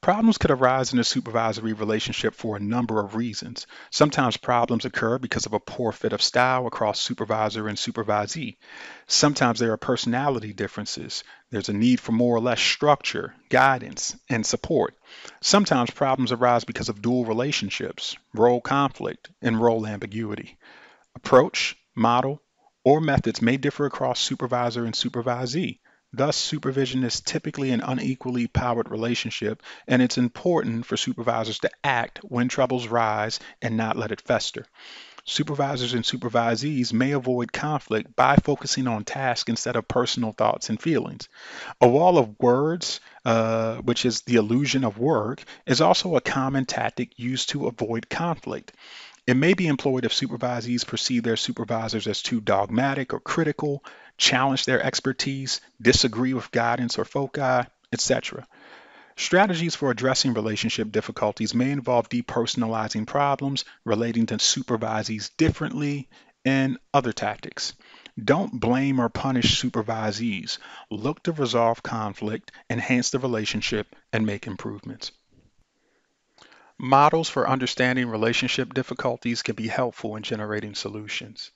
Problems could arise in a supervisory relationship for a number of reasons. Sometimes problems occur because of a poor fit of style across supervisor and supervisee. Sometimes there are personality differences. There's a need for more or less structure, guidance, and support. Sometimes problems arise because of dual relationships, role conflict, and role ambiguity. Approach, model, or methods may differ across supervisor and supervisee. Thus, supervision is typically an unequally powered relationship, and it's important for supervisors to act when troubles rise and not let it fester. Supervisors and supervisees may avoid conflict by focusing on tasks instead of personal thoughts and feelings. A wall of words, which is the illusion of work, is also a common tactic used to avoid conflict. It may be employed if supervisees perceive their supervisors as too dogmatic or critical, challenge their expertise, disagree with guidance or foci, etc. Strategies for addressing relationship difficulties may involve depersonalizing problems, relating to supervisees differently, and other tactics. Don't blame or punish supervisees. Look to resolve conflict, enhance the relationship, and make improvements. Models for understanding relationship difficulties can be helpful in generating solutions.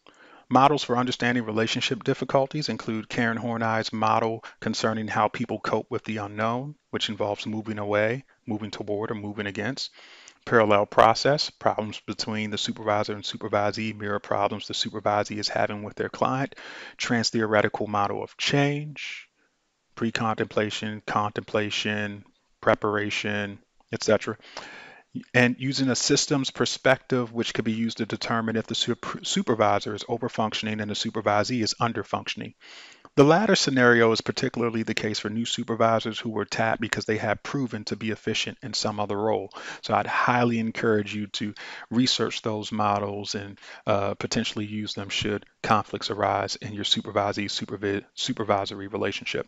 Models for understanding relationship difficulties include Karen Horney's model concerning how people cope with the unknown, which involves moving away, moving toward, or moving against. Parallel process, problems between the supervisor and supervisee mirror problems the supervisee is having with their client. Trans-theoretical model of change, pre-contemplation, contemplation, preparation, etc. And using a systems perspective, which could be used to determine if the supervisor is overfunctioning and the supervisee is underfunctioning. The latter scenario is particularly the case for new supervisors who were tapped because they have proven to be efficient in some other role. So I'd highly encourage you to research those models and potentially use them should conflicts arise in your supervisory relationship.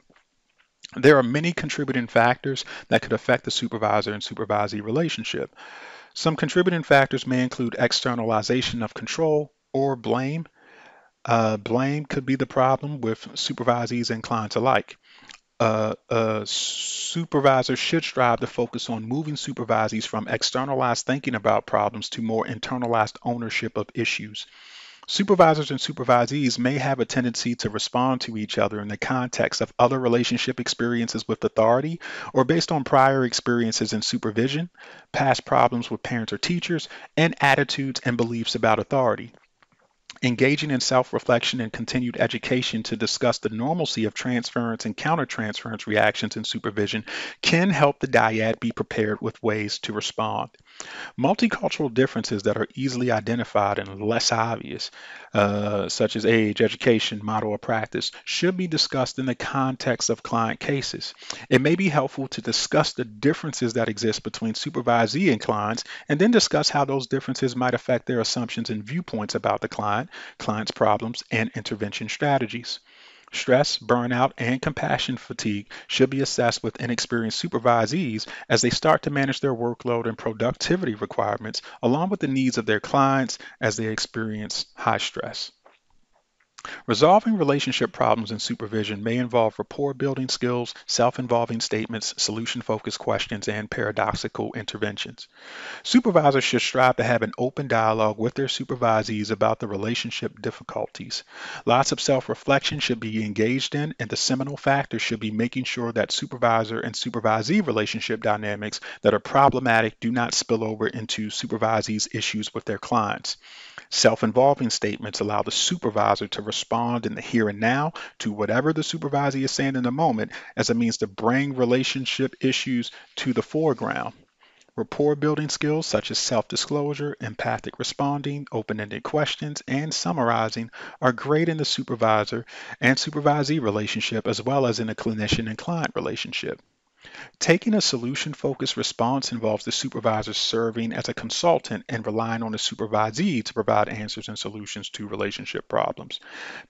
There are many contributing factors that could affect the supervisor and supervisee relationship. Some contributing factors may include externalization of control or blame. Blame could be the problem with supervisees and clients alike. A supervisor should strive to focus on moving supervisees from externalized thinking about problems to more internalized ownership of issues. Supervisors and supervisees may have a tendency to respond to each other in the context of other relationship experiences with authority or based on prior experiences in supervision, past problems with parents or teachers, and attitudes and beliefs about authority. Engaging in self-reflection and continued education to discuss the normalcy of transference and countertransference reactions in supervision can help the dyad be prepared with ways to respond. Multicultural differences that are easily identified and less obvious, such as age, education, model, or practice, should be discussed in the context of client cases. It may be helpful to discuss the differences that exist between supervisee and clients, and then discuss how those differences might affect their assumptions and viewpoints about the client, client's problems, and intervention strategies. Stress, burnout, and compassion fatigue should be assessed with inexperienced supervisees as they start to manage their workload and productivity requirements, along with the needs of their clients as they experience high stress. Resolving relationship problems in supervision may involve rapport building skills, self involving statements, solution focused questions, and paradoxical interventions. Supervisors should strive to have an open dialogue with their supervisees about the relationship difficulties. Lots of self reflection should be engaged in, and the seminal factor should be making sure that supervisor and supervisee relationship dynamics that are problematic do not spill over into supervisees' issues with their clients. Self involving statements allow the supervisor to respond in the here and now to whatever the supervisee is saying in the moment as a means to bring relationship issues to the foreground. Rapport building skills such as self disclosure, empathic responding, open ended questions, and summarizing are great in the supervisor and supervisee relationship as well as in a clinician and client relationship. Taking a solution-focused response involves the supervisor serving as a consultant and relying on the supervisee to provide answers and solutions to relationship problems.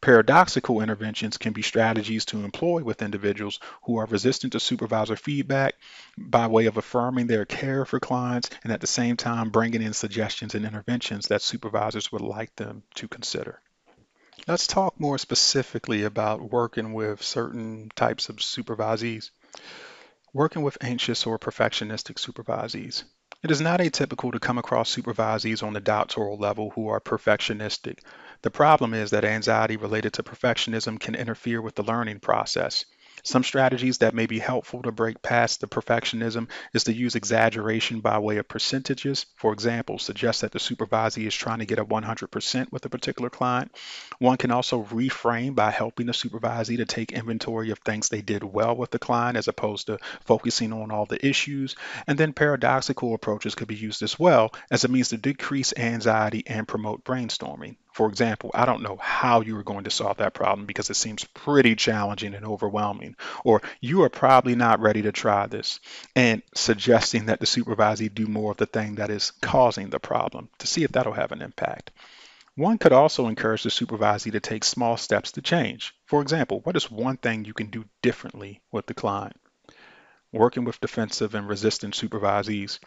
Paradoxical interventions can be strategies to employ with individuals who are resistant to supervisor feedback by way of affirming their care for clients and at the same time bringing in suggestions and interventions that supervisors would like them to consider. Let's talk more specifically about working with certain types of supervisees. Working with anxious or perfectionistic supervisees. It is not atypical to come across supervisees on the doctoral level who are perfectionistic. The problem is that anxiety related to perfectionism can interfere with the learning process. Some strategies that may be helpful to break past the perfectionism is to use exaggeration by way of percentages. For example, suggest that the supervisee is trying to get a 100% with a particular client. One can also reframe by helping the supervisee to take inventory of things they did well with the client as opposed to focusing on all the issues. And then paradoxical approaches could be used as well as a means to decrease anxiety and promote brainstorming. For example, I don't know how you are going to solve that problem because it seems pretty challenging and overwhelming. Or you are probably not ready to try this. And suggesting that the supervisee do more of the thing that is causing the problem to see if that'll have an impact. One could also encourage the supervisee to take small steps to change. For example, what is one thing you can do differently with the client? Working with defensive and resistant supervisees.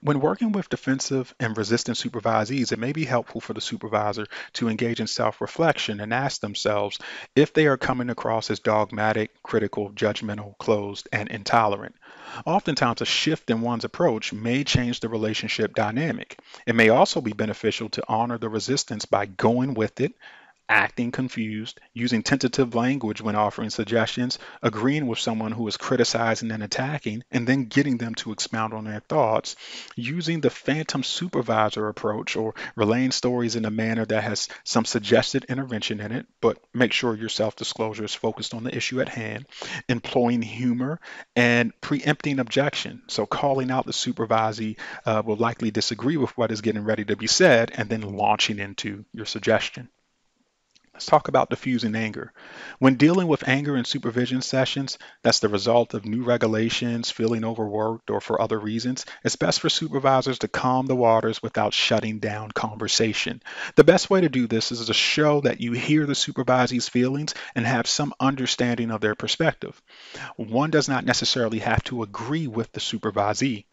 When working with defensive and resistant supervisees, it may be helpful for the supervisor to engage in self-reflection and ask themselves if they are coming across as dogmatic, critical, judgmental, closed, and intolerant. Oftentimes, a shift in one's approach may change the relationship dynamic. It may also be beneficial to honor the resistance by going with it, acting confused, using tentative language when offering suggestions, agreeing with someone who is criticizing and attacking, and then getting them to expound on their thoughts, using the phantom supervisor approach or relaying stories in a manner that has some suggested intervention in it, but make sure your self-disclosure is focused on the issue at hand, employing humor, and preempting objection. So calling out the supervisee will likely disagree with what is getting ready to be said and then launching into your suggestion. Let's talk about diffusing anger. When dealing with anger in supervision sessions, that's the result of new regulations, feeling overworked, or for other reasons, it's best for supervisors to calm the waters without shutting down conversation. The best way to do this is to show that you hear the supervisee's feelings and have some understanding of their perspective. One does not necessarily have to agree with the supervisee.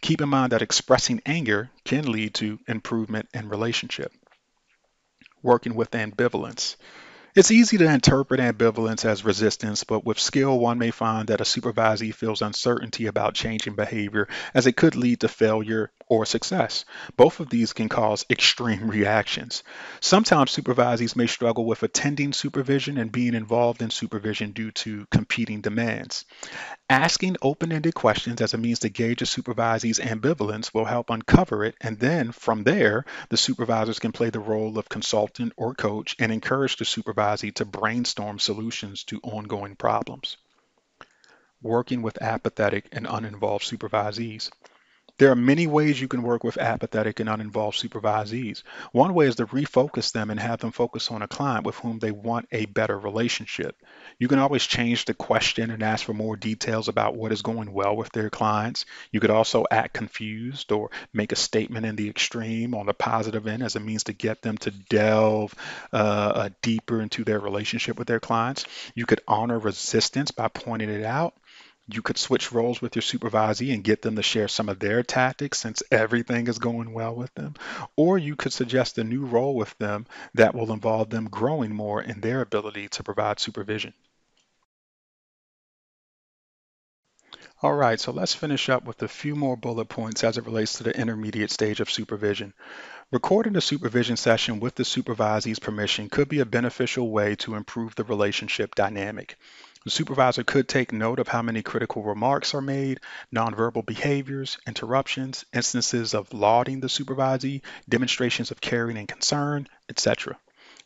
Keep in mind that expressing anger can lead to improvement in relationship. Working with ambivalence. It's easy to interpret ambivalence as resistance, but with skill, one may find that a supervisee feels uncertainty about changing behavior as it could lead to failure or success. Both of these can cause extreme reactions. Sometimes supervisees may struggle with attending supervision and being involved in supervision due to competing demands. Asking open-ended questions as a means to gauge a supervisee's ambivalence will help uncover it, and then from there, the supervisors can play the role of consultant or coach and encourage the supervisee to brainstorm solutions to ongoing problems. Working with apathetic and uninvolved supervisees. There are many ways you can work with apathetic and uninvolved supervisees. One way is to refocus them and have them focus on a client with whom they want a better relationship. You can always change the question and ask for more details about what is going well with their clients. You could also act confused or make a statement in the extreme on the positive end as a means to get them to delve deeper into their relationship with their clients. You could honor resistance by pointing it out. You could switch roles with your supervisee and get them to share some of their tactics since everything is going well with them. Or you could suggest a new role with them that will involve them growing more in their ability to provide supervision. All right, so let's finish up with a few more bullet points as it relates to the intermediate stage of supervision. Recording a supervision session with the supervisee's permission could be a beneficial way to improve the relationship dynamic. The supervisor could take note of how many critical remarks are made, nonverbal behaviors, interruptions, instances of lauding the supervisee, demonstrations of caring and concern, etc.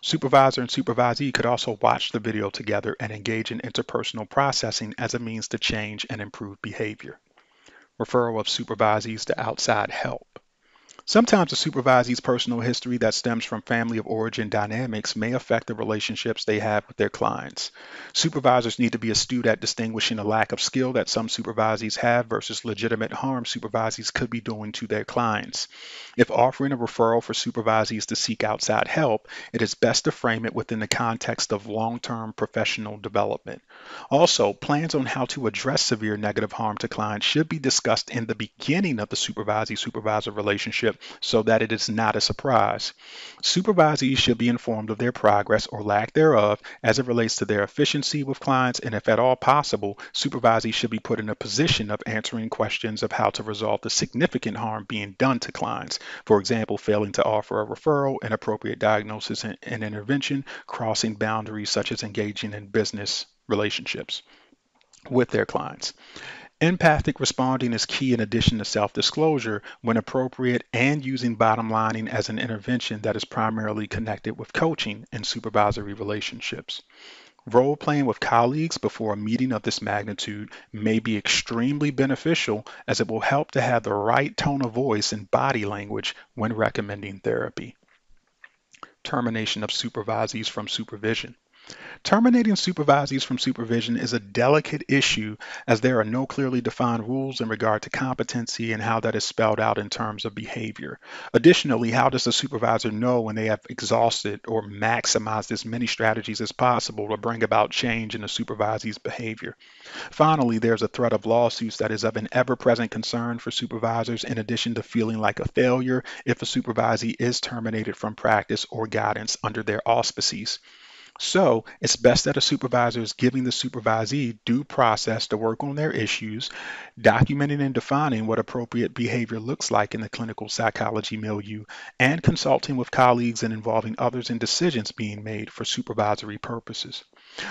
Supervisor and supervisee could also watch the video together and engage in interpersonal processing as a means to change and improve behavior. Referral of supervisees to outside help. Sometimes a supervisee's personal history that stems from family of origin dynamics may affect the relationships they have with their clients. Supervisors need to be astute at distinguishing a lack of skill that some supervisees have versus legitimate harm supervisees could be doing to their clients. If offering a referral for supervisees to seek outside help, it is best to frame it within the context of long-term professional development. Also, plans on how to address severe negative harm to clients should be discussed in the beginning of the supervisee-supervisor relationship so that it is not a surprise. Supervisees should be informed of their progress or lack thereof as it relates to their efficiency with clients, and if at all possible, supervisees should be put in a position of answering questions of how to resolve the significant harm being done to clients. For example, failing to offer a referral, inappropriate diagnosis and intervention, crossing boundaries such as engaging in business relationships with their clients. Empathic responding is key in addition to self disclosure when appropriate and using bottom lining as an intervention that is primarily connected with coaching and supervisory relationships. Role playing with colleagues before a meeting of this magnitude may be extremely beneficial as it will help to have the right tone of voice and body language when recommending therapy. Termination of supervisees from supervision. Terminating supervisees from supervision is a delicate issue as there are no clearly defined rules in regard to competency and how that is spelled out in terms of behavior. Additionally, how does the supervisor know when they have exhausted or maximized as many strategies as possible to bring about change in the supervisee's behavior? Finally, there's a threat of lawsuits that is of an ever-present concern for supervisors in addition to feeling like a failure if a supervisee is terminated from practice or guidance under their auspices. So it's best that a supervisor is giving the supervisee due process to work on their issues, documenting and defining what appropriate behavior looks like in the clinical psychology milieu, and consulting with colleagues and involving others in decisions being made for supervisory purposes.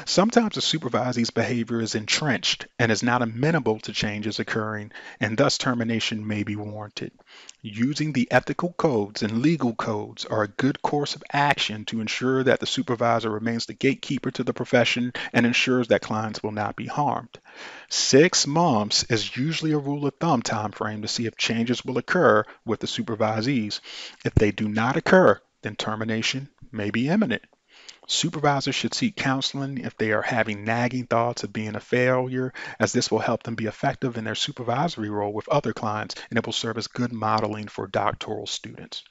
Sometimes a supervisee's behavior is entrenched and is not amenable to changes occurring, and thus termination may be warranted. Using the ethical codes and legal codes are a good course of action to ensure that the supervisor remains the gatekeeper to the profession and ensures that clients will not be harmed. 6 months is usually a rule of thumb time frame to see if changes will occur with the supervisees. If they do not occur, then termination may be imminent. Supervisors should seek counseling if they are having nagging thoughts of being a failure, as this will help them be effective in their supervisory role with other clients and it will serve as good modeling for doctoral students.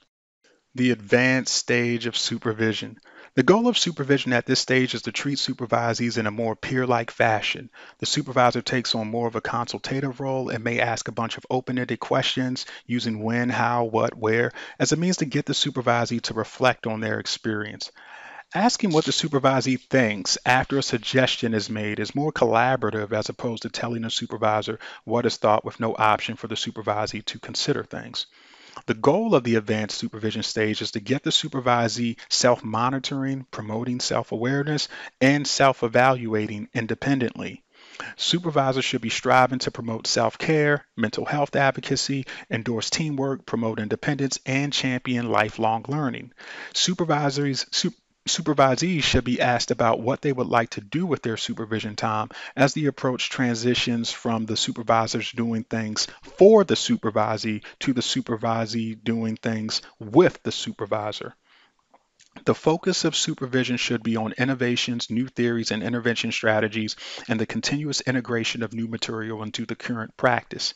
The advanced stage of supervision. The goal of supervision at this stage is to treat supervisees in a more peer-like fashion. The supervisor takes on more of a consultative role and may ask a bunch of open-ended questions using when, how, what, where as a means to get the supervisee to reflect on their experience. Asking what the supervisee thinks after a suggestion is made is more collaborative as opposed to telling a supervisor what is thought with no option for the supervisee to consider things. The goal of the advanced supervision stage is to get the supervisee self-monitoring, promoting self-awareness, and self-evaluating independently. Supervisors should be striving to promote self-care, mental health advocacy, endorse teamwork, promote independence, and champion lifelong learning. Supervisees should be asked about what they would like to do with their supervision time as the approach transitions from the supervisors doing things for the supervisee to the supervisee doing things with the supervisor. The focus of supervision should be on innovations, new theories, and intervention strategies, and the continuous integration of new material into the current practice.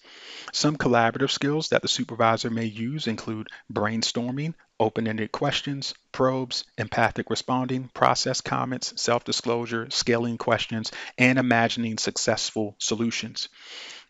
Some collaborative skills that the supervisor may use include brainstorming, open-ended questions, probes, empathic responding, process comments, self-disclosure, scaling questions, and imagining successful solutions.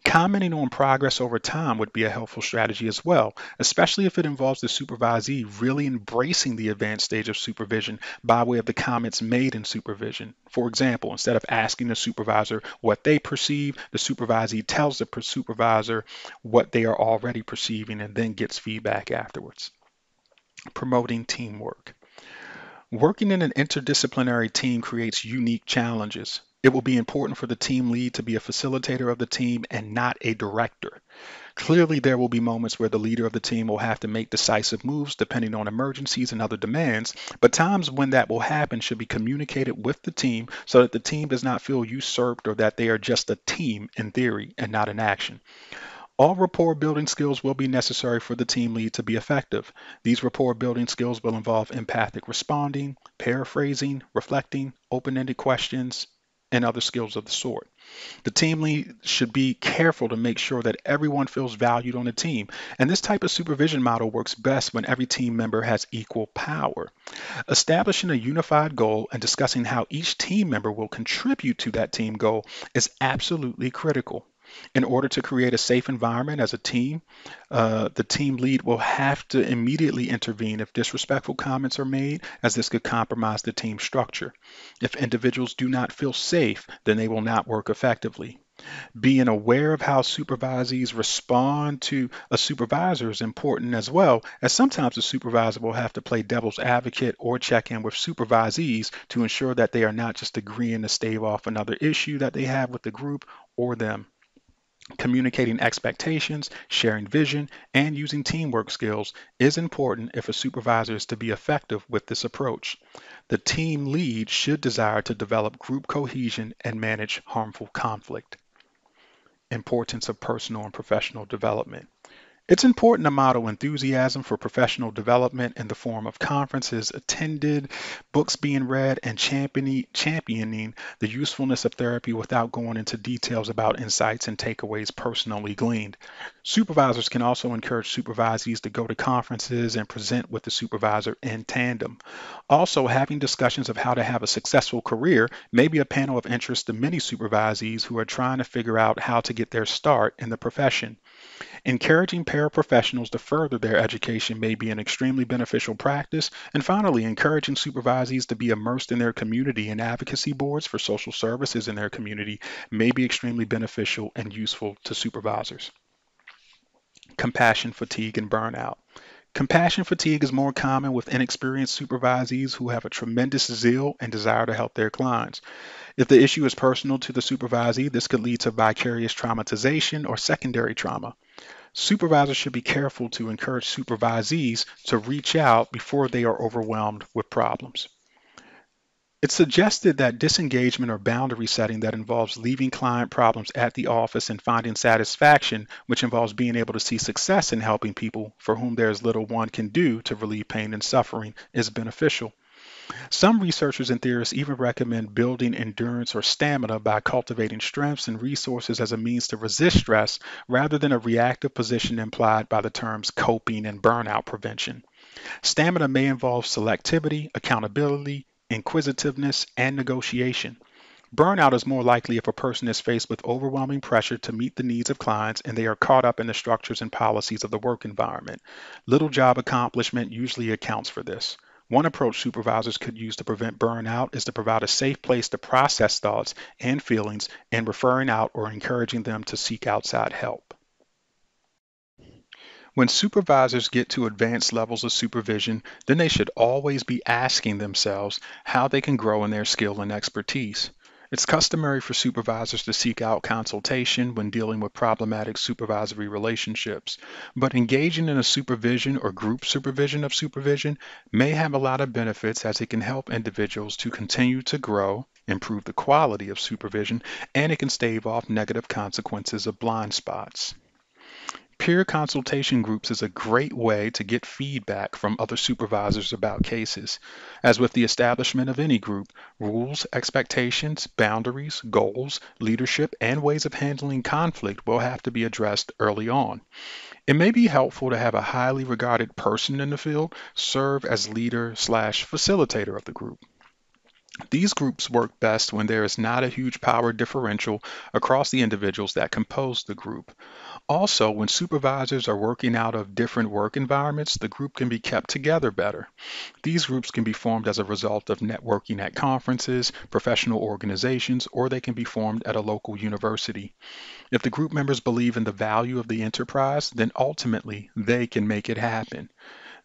Commenting on progress over time would be a helpful strategy as well, especially if it involves the supervisee really embracing the advanced stage of supervision by way of the comments made in supervision. For example, instead of asking the supervisor what they perceive, the supervisee tells the supervisor what they are already perceiving and then gets feedback afterwards. Promoting teamwork. Working in an interdisciplinary team creates unique challenges. It will be important for the team lead to be a facilitator of the team and not a director. Clearly, there will be moments where the leader of the team will have to make decisive moves depending on emergencies and other demands, but times when that will happen should be communicated with the team so that the team does not feel usurped or that they are just a team in theory and not in action. All rapport building skills will be necessary for the team lead to be effective. These rapport building skills will involve empathic responding, paraphrasing, reflecting, open ended questions, and other skills of the sort. The team lead should be careful to make sure that everyone feels valued on the team. And this type of supervision model works best when every team member has equal power. Establishing a unified goal and discussing how each team member will contribute to that team goal is absolutely critical. In order to create a safe environment as a team, the team lead will have to immediately intervene if disrespectful comments are made, as this could compromise the team structure. If individuals do not feel safe, then they will not work effectively. Being aware of how supervisees respond to a supervisor is important as well, as sometimes the supervisor will have to play devil's advocate or check in with supervisees to ensure that they are not just agreeing to stave off another issue that they have with the group or them. Communicating expectations, sharing vision, and using teamwork skills is important if a supervisor is to be effective with this approach. The team lead should desire to develop group cohesion and manage harmful conflict. Importance of personal and professional development. It's important to model enthusiasm for professional development in the form of conferences attended, books being read, and championing the usefulness of therapy without going into details about insights and takeaways personally gleaned. Supervisors can also encourage supervisees to go to conferences and present with the supervisor in tandem. Also, having discussions of how to have a successful career may be a panel of interest to many supervisees who are trying to figure out how to get their start in the profession. Encouraging paraprofessionals to further their education may be an extremely beneficial practice. And finally, encouraging supervisees to be immersed in their community and advocacy boards for social services in their community may be extremely beneficial and useful to supervisors. Compassion fatigue and burnout. Compassion fatigue is more common with inexperienced supervisees who have a tremendous zeal and desire to help their clients. If the issue is personal to the supervisee, this could lead to vicarious traumatization or secondary trauma. Supervisors should be careful to encourage supervisees to reach out before they are overwhelmed with problems. It's suggested that disengagement or boundary setting that involves leaving client problems at the office and finding satisfaction, which involves being able to see success in helping people for whom there is little one can do to relieve pain and suffering, is beneficial. Some researchers and theorists even recommend building endurance or stamina by cultivating strengths and resources as a means to resist stress rather than a reactive position implied by the terms coping and burnout prevention. Stamina may involve selectivity, accountability, inquisitiveness, and negotiation. Burnout is more likely if a person is faced with overwhelming pressure to meet the needs of clients and they are caught up in the structures and policies of the work environment. Little job accomplishment usually accounts for this. One approach supervisors could use to prevent burnout is to provide a safe place to process thoughts and feelings and referring out or encouraging them to seek outside help. When supervisors get to advanced levels of supervision, then they should always be asking themselves how they can grow in their skill and expertise. It's customary for supervisors to seek out consultation when dealing with problematic supervisory relationships, but engaging in a supervision or group supervision of supervision may have a lot of benefits as it can help individuals to continue to grow, improve the quality of supervision, and it can stave off negative consequences of blind spots. Peer consultation groups is a great way to get feedback from other supervisors about cases. As with the establishment of any group, rules, expectations, boundaries, goals, leadership, and ways of handling conflict will have to be addressed early on. It may be helpful to have a highly regarded person in the field serve as leader slash facilitator of the group. These groups work best when there is not a huge power differential across the individuals that compose the group. Also, when supervisors are working out of different work environments, the group can be kept together better. These groups can be formed as a result of networking at conferences, professional organizations, or they can be formed at a local university. If the group members believe in the value of the enterprise, then ultimately they can make it happen.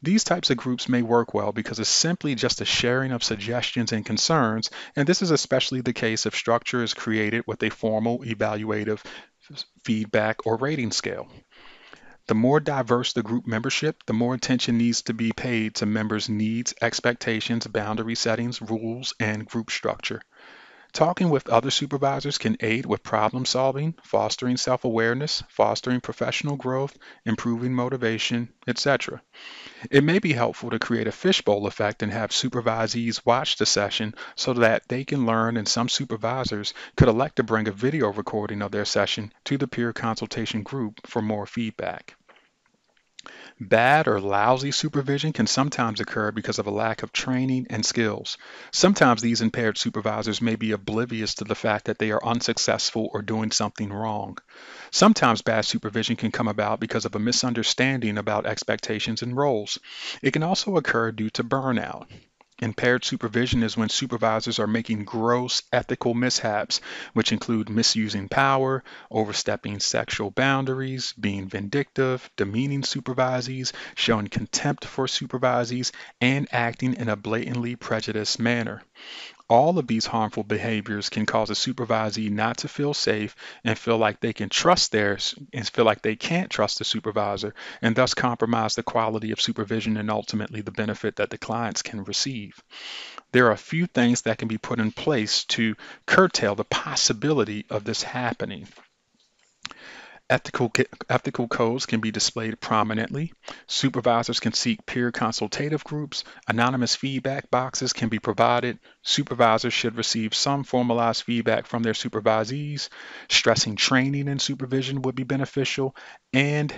These types of groups may work well because it's simply just a sharing of suggestions and concerns, and this is especially the case if structure is created with a formal evaluative feedback or rating scale. The more diverse the group membership, the more attention needs to be paid to members' needs, expectations, boundary settings, rules, and group structure. Talking with other supervisors can aid with problem solving, fostering self-awareness, fostering professional growth, improving motivation, etc. It may be helpful to create a fishbowl effect and have supervisees watch the session so that they can learn, and some supervisors could elect to bring a video recording of their session to the peer consultation group for more feedback. Bad or lousy supervision can sometimes occur because of a lack of training and skills. Sometimes these impaired supervisors may be oblivious to the fact that they are unsuccessful or doing something wrong. Sometimes bad supervision can come about because of a misunderstanding about expectations and roles. It can also occur due to burnout. Impaired supervision is when supervisors are making gross ethical mishaps, which include misusing power, overstepping sexual boundaries, being vindictive, demeaning supervisees, showing contempt for supervisees, and acting in a blatantly prejudiced manner. All of these harmful behaviors can cause a supervisee not to feel safe and feel like they can trust theirs and feel like they can't trust the supervisor, and thus compromise the quality of supervision and ultimately the benefit that the clients can receive. There are a few things that can be put in place to curtail the possibility of this happening. Ethical codes can be displayed prominently. Supervisors can seek peer consultative groups. Anonymous feedback boxes can be provided. Supervisors should receive some formalized feedback from their supervisees. Stressing training and supervision would be beneficial. And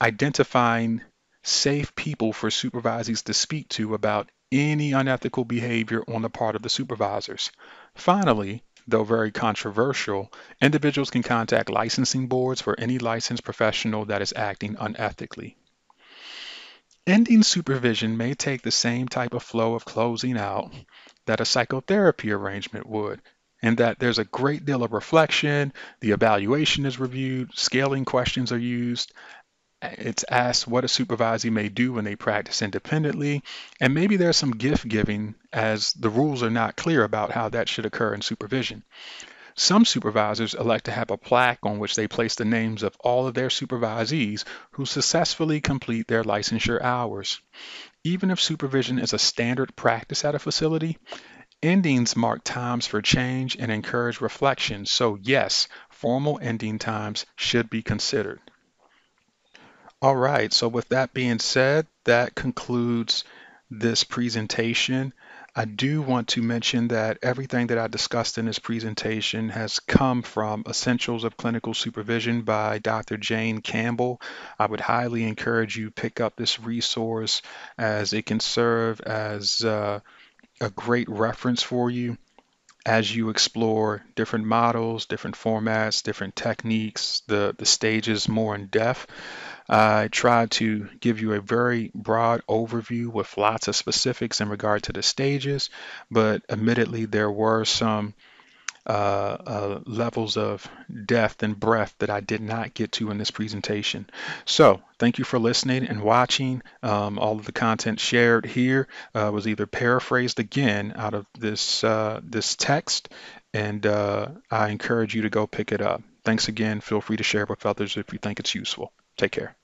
identifying safe people for supervisees to speak to about any unethical behavior on the part of the supervisors. Finally, though very controversial, individuals can contact licensing boards for any licensed professional that is acting unethically. Ending supervision may take the same type of flow of closing out that a psychotherapy arrangement would, and that there's a great deal of reflection, the evaluation is reviewed, scaling questions are used, it's asked what a supervisee may do when they practice independently, and maybe there's some gift giving as the rules are not clear about how that should occur in supervision. Some supervisors elect to have a plaque on which they place the names of all of their supervisees who successfully complete their licensure hours. Even if supervision is a standard practice at a facility, endings mark times for change and encourage reflection. So yes, formal ending times should be considered. All right, so with that being said, that concludes this presentation. I do want to mention that everything that I discussed in this presentation has come from Essentials of Clinical Supervision by Dr. Jane Campbell. I would highly encourage you pick up this resource as it can serve as a great reference for you as you explore different models, different formats, different techniques, the stages more in depth. I tried to give you a very broad overview with lots of specifics in regard to the stages, but admittedly, there were some levels of depth and breadth that I did not get to in this presentation. So thank you for listening and watching. All of the content shared here was either paraphrased again out of this text, and I encourage you to go pick it up. Thanks again. Feel free to share with others if you think it's useful. Take care.